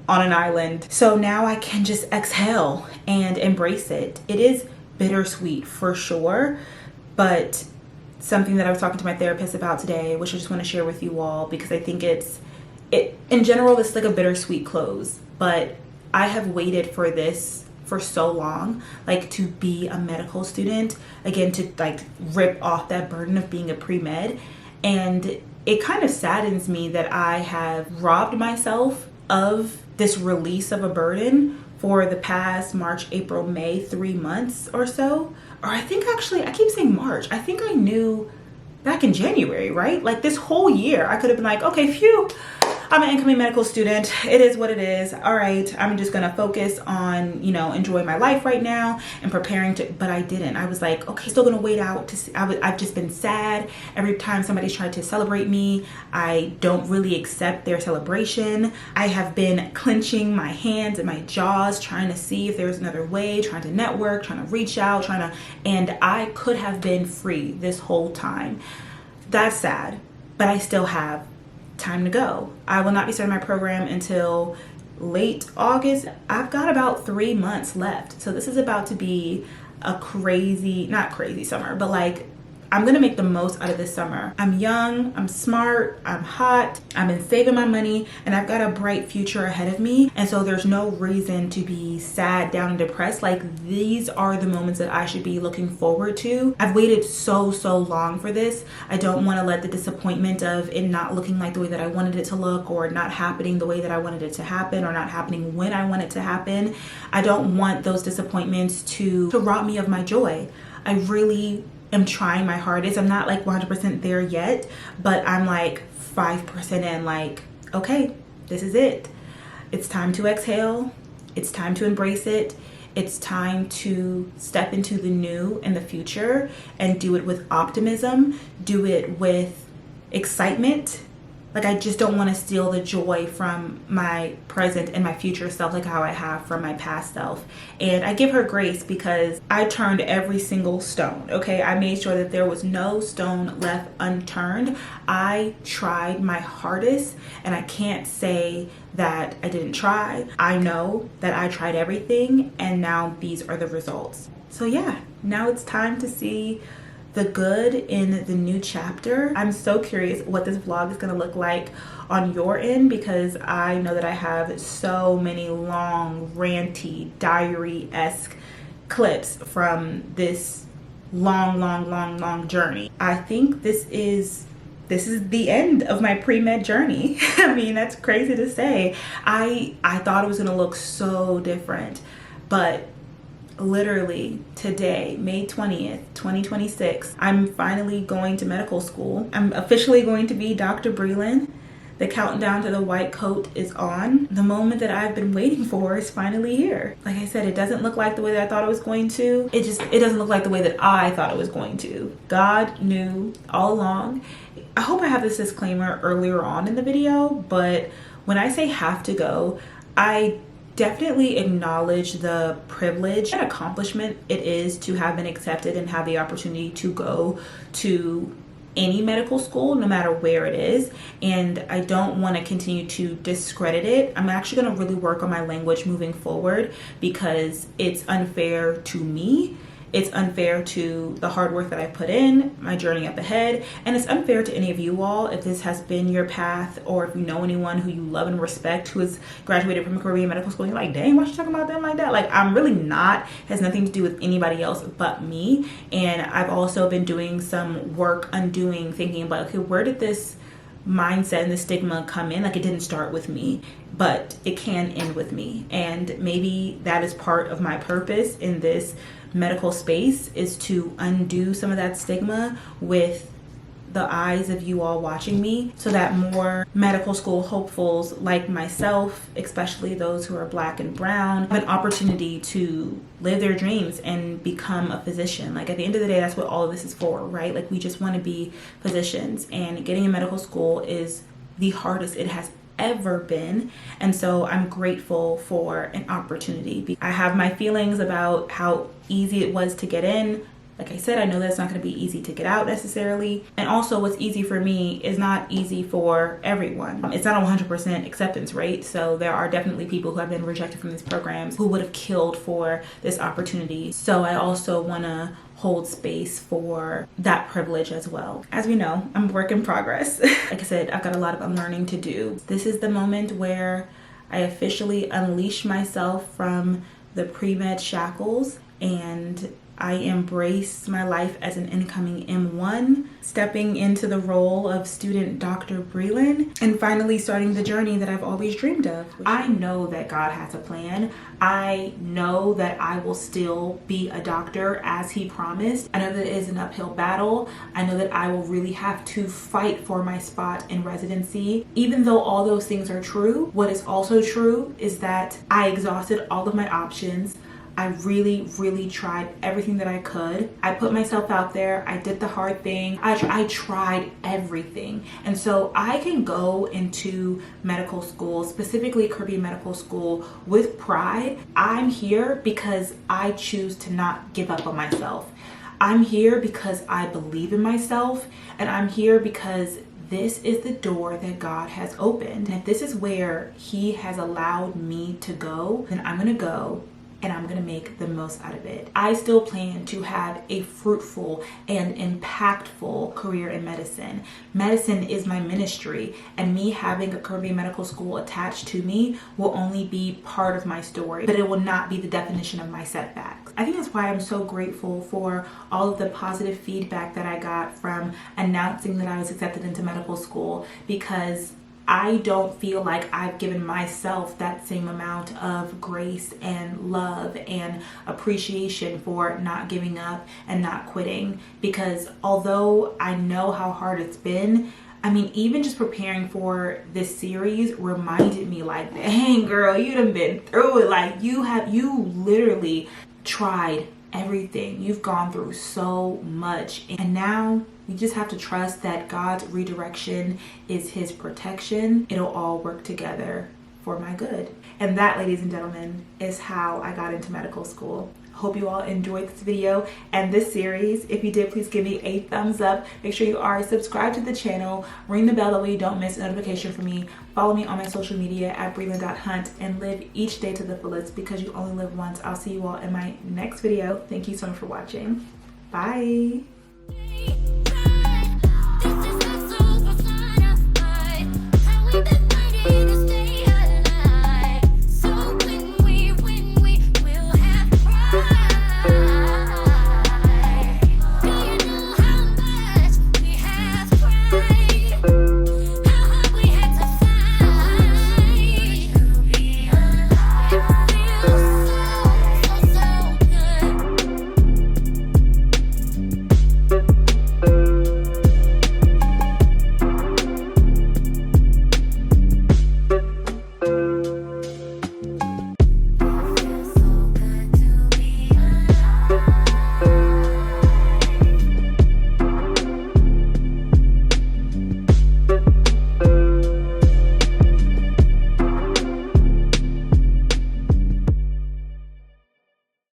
on an island. So now I can just exhale and embrace it. It is bittersweet for sure, but something that I was talking to my therapist about today, which I just want to share with you all, because I think it in general, it's like a bittersweet close, but I have waited for this for so long, like, to be a medical student again, to like rip off that burden of being a pre-med. And it kind of saddens me that I have robbed myself of this release of a burden for the past March, April, May, 3 months or so. Or I think actually, I keep saying March. I think I knew back in January, right? Like, this whole year, I could have been like, okay, phew, I'm an incoming medical student. It is what it is. All right, I'm just gonna focus on, enjoying my life right now and preparing to, but I didn't. I was like, okay, still gonna wait out to see. I've just been sad. Every time somebody's tried to celebrate me, I don't really accept their celebration. I have been clenching my hands and my jaws, trying to see if there's another way, trying to network, trying to reach out, and I could have been free this whole time. That's sad, but I still have time to go. I will not be starting my program until late August. I've got about 3 months left. So this is about to be a crazy, not crazy summer, but like, I'm gonna make the most out of this summer. I'm young, I'm smart, I'm hot, I've been saving my money, and I've got a bright future ahead of me. And so there's no reason to be sad, down, and depressed. Like, these are the moments that I should be looking forward to. I've waited so long for this. I don't want to let the disappointment of it not looking like the way that I wanted it to look, or not happening the way that I wanted it to happen, or not happening when I want it to happen. I don't want those disappointments to rob me of my joy. I really am trying my hardest. I'm not like 100% there yet, but I'm like 5% in, like, okay, this is it. It's time to exhale. It's time to embrace it. It's time to step into the new and the future and do it with optimism, do it with excitement. Like, I just don't want to steal the joy from my present and my future self, like how I have from my past self. And I give her grace because I turned every single stone, okay? I made sure that there was no stone left unturned. I tried my hardest, and I can't say that I didn't try. I know that I tried everything, and now these are the results. So yeah, now it's time to see the good in the new chapter. I'm so curious what this vlog is gonna look like on your end, because I know that I have so many long, ranty, diary-esque clips from this long journey. I think this is the end of my pre-med journey. I mean, that's crazy to say. I thought it was gonna look so different, but literally today, May 20th, 2026, I'm finally going to medical school. I'm officially going to be Dr. Brelynn. The countdown to the white coat is on. The moment that I've been waiting for is finally here. Like I said, it doesn't look like the way that I thought it was going to. It doesn't look like the way that I thought it was going to. God knew all along. I hope I have this disclaimer earlier on in the video, but when I say have to go, I definitely acknowledge the privilege and accomplishment it is to have been accepted and have the opportunity to go to any medical school, no matter where it is. And I don't want to continue to discredit it. I'm actually going to really work on my language moving forward, because it's unfair to me It's unfair to the hard work that I put in, my journey up ahead, and it's unfair to any of you all if this has been your path, or if you know anyone who you love and respect who has graduated from a Caribbean medical school. You're like, dang, why she talking about them like that? Like, I'm really not. It has nothing to do with anybody else but me. And I've also been doing some work undoing, thinking about, okay, where did this mindset and the stigma come in? Like, it didn't start with me, but it can end with me. And maybe that is part of my purpose in this medical space, is to undo some of that stigma with the eyes of you all watching me, so that more medical school hopefuls like myself, especially those who are Black and brown, have an opportunity to live their dreams and become a physician. Like, at the end of the day, that's what all of this is for, right? Like, we just want to be physicians, and getting in medical school is the hardest it has ever been. And so I'm grateful for an opportunity. I have my feelings about how easy it was to get in. Like I said, I know that's not going to be easy to get out necessarily. And also, what's easy for me is not easy for everyone. It's not a 100% acceptance rate. So there are definitely people who have been rejected from these programs who would have killed for this opportunity. So I also want to hold space for that privilege as well. As we know, I'm a work in progress. Like I said, I've got a lot of unlearning to do. This is the moment where I officially unleash myself from the pre-med shackles, and I embrace my life as an incoming M1, stepping into the role of student Dr. Brelynn, and finally starting the journey that I've always dreamed of. I know that God has a plan. I know that I will still be a doctor as He promised. I know that it is an uphill battle. I know that I will really have to fight for my spot in residency. Even though all those things are true, what is also true is that I exhausted all of my options. I really tried everything that I could. I put myself out there. I did the hard thing. I tried everything. And so I can go into medical school, specifically Caribbean medical school, with pride. I'm here because I choose to not give up on myself. I'm here because I believe in myself, and I'm here because this is the door that God has opened. And if this is where He has allowed me to go, then I'm gonna go, and I'm gonna make the most out of it. I still plan to have a fruitful and impactful career in medicine. Medicine is my ministry, and me having a Caribbean medical school attached to me will only be part of my story, but it will not be the definition of my setbacks. I think that's why I'm so grateful for all of the positive feedback that I got from announcing that I was accepted into medical school, because I don't feel like I've given myself that same amount of grace and love and appreciation for not giving up and not quitting. Because although I know how hard it's been, I mean, even just preparing for this series reminded me, like, dang girl, you done been through it. Like, you literally tried everything. You've gone through so much, and now you just have to trust that God's redirection is His protection. It'll all work together for my good. And that, ladies and gentlemen, is how I got into medical school. Hope you all enjoyed this video and this series. If you did, please give me a thumbs up. Make sure you are subscribed to the channel. Ring the bell that way you don't miss a notification from me. Follow me on my social media at brelynn.hunt, and live each day to the fullest, because you only live once. I'll see you all in my next video. Thank you so much for watching. Bye.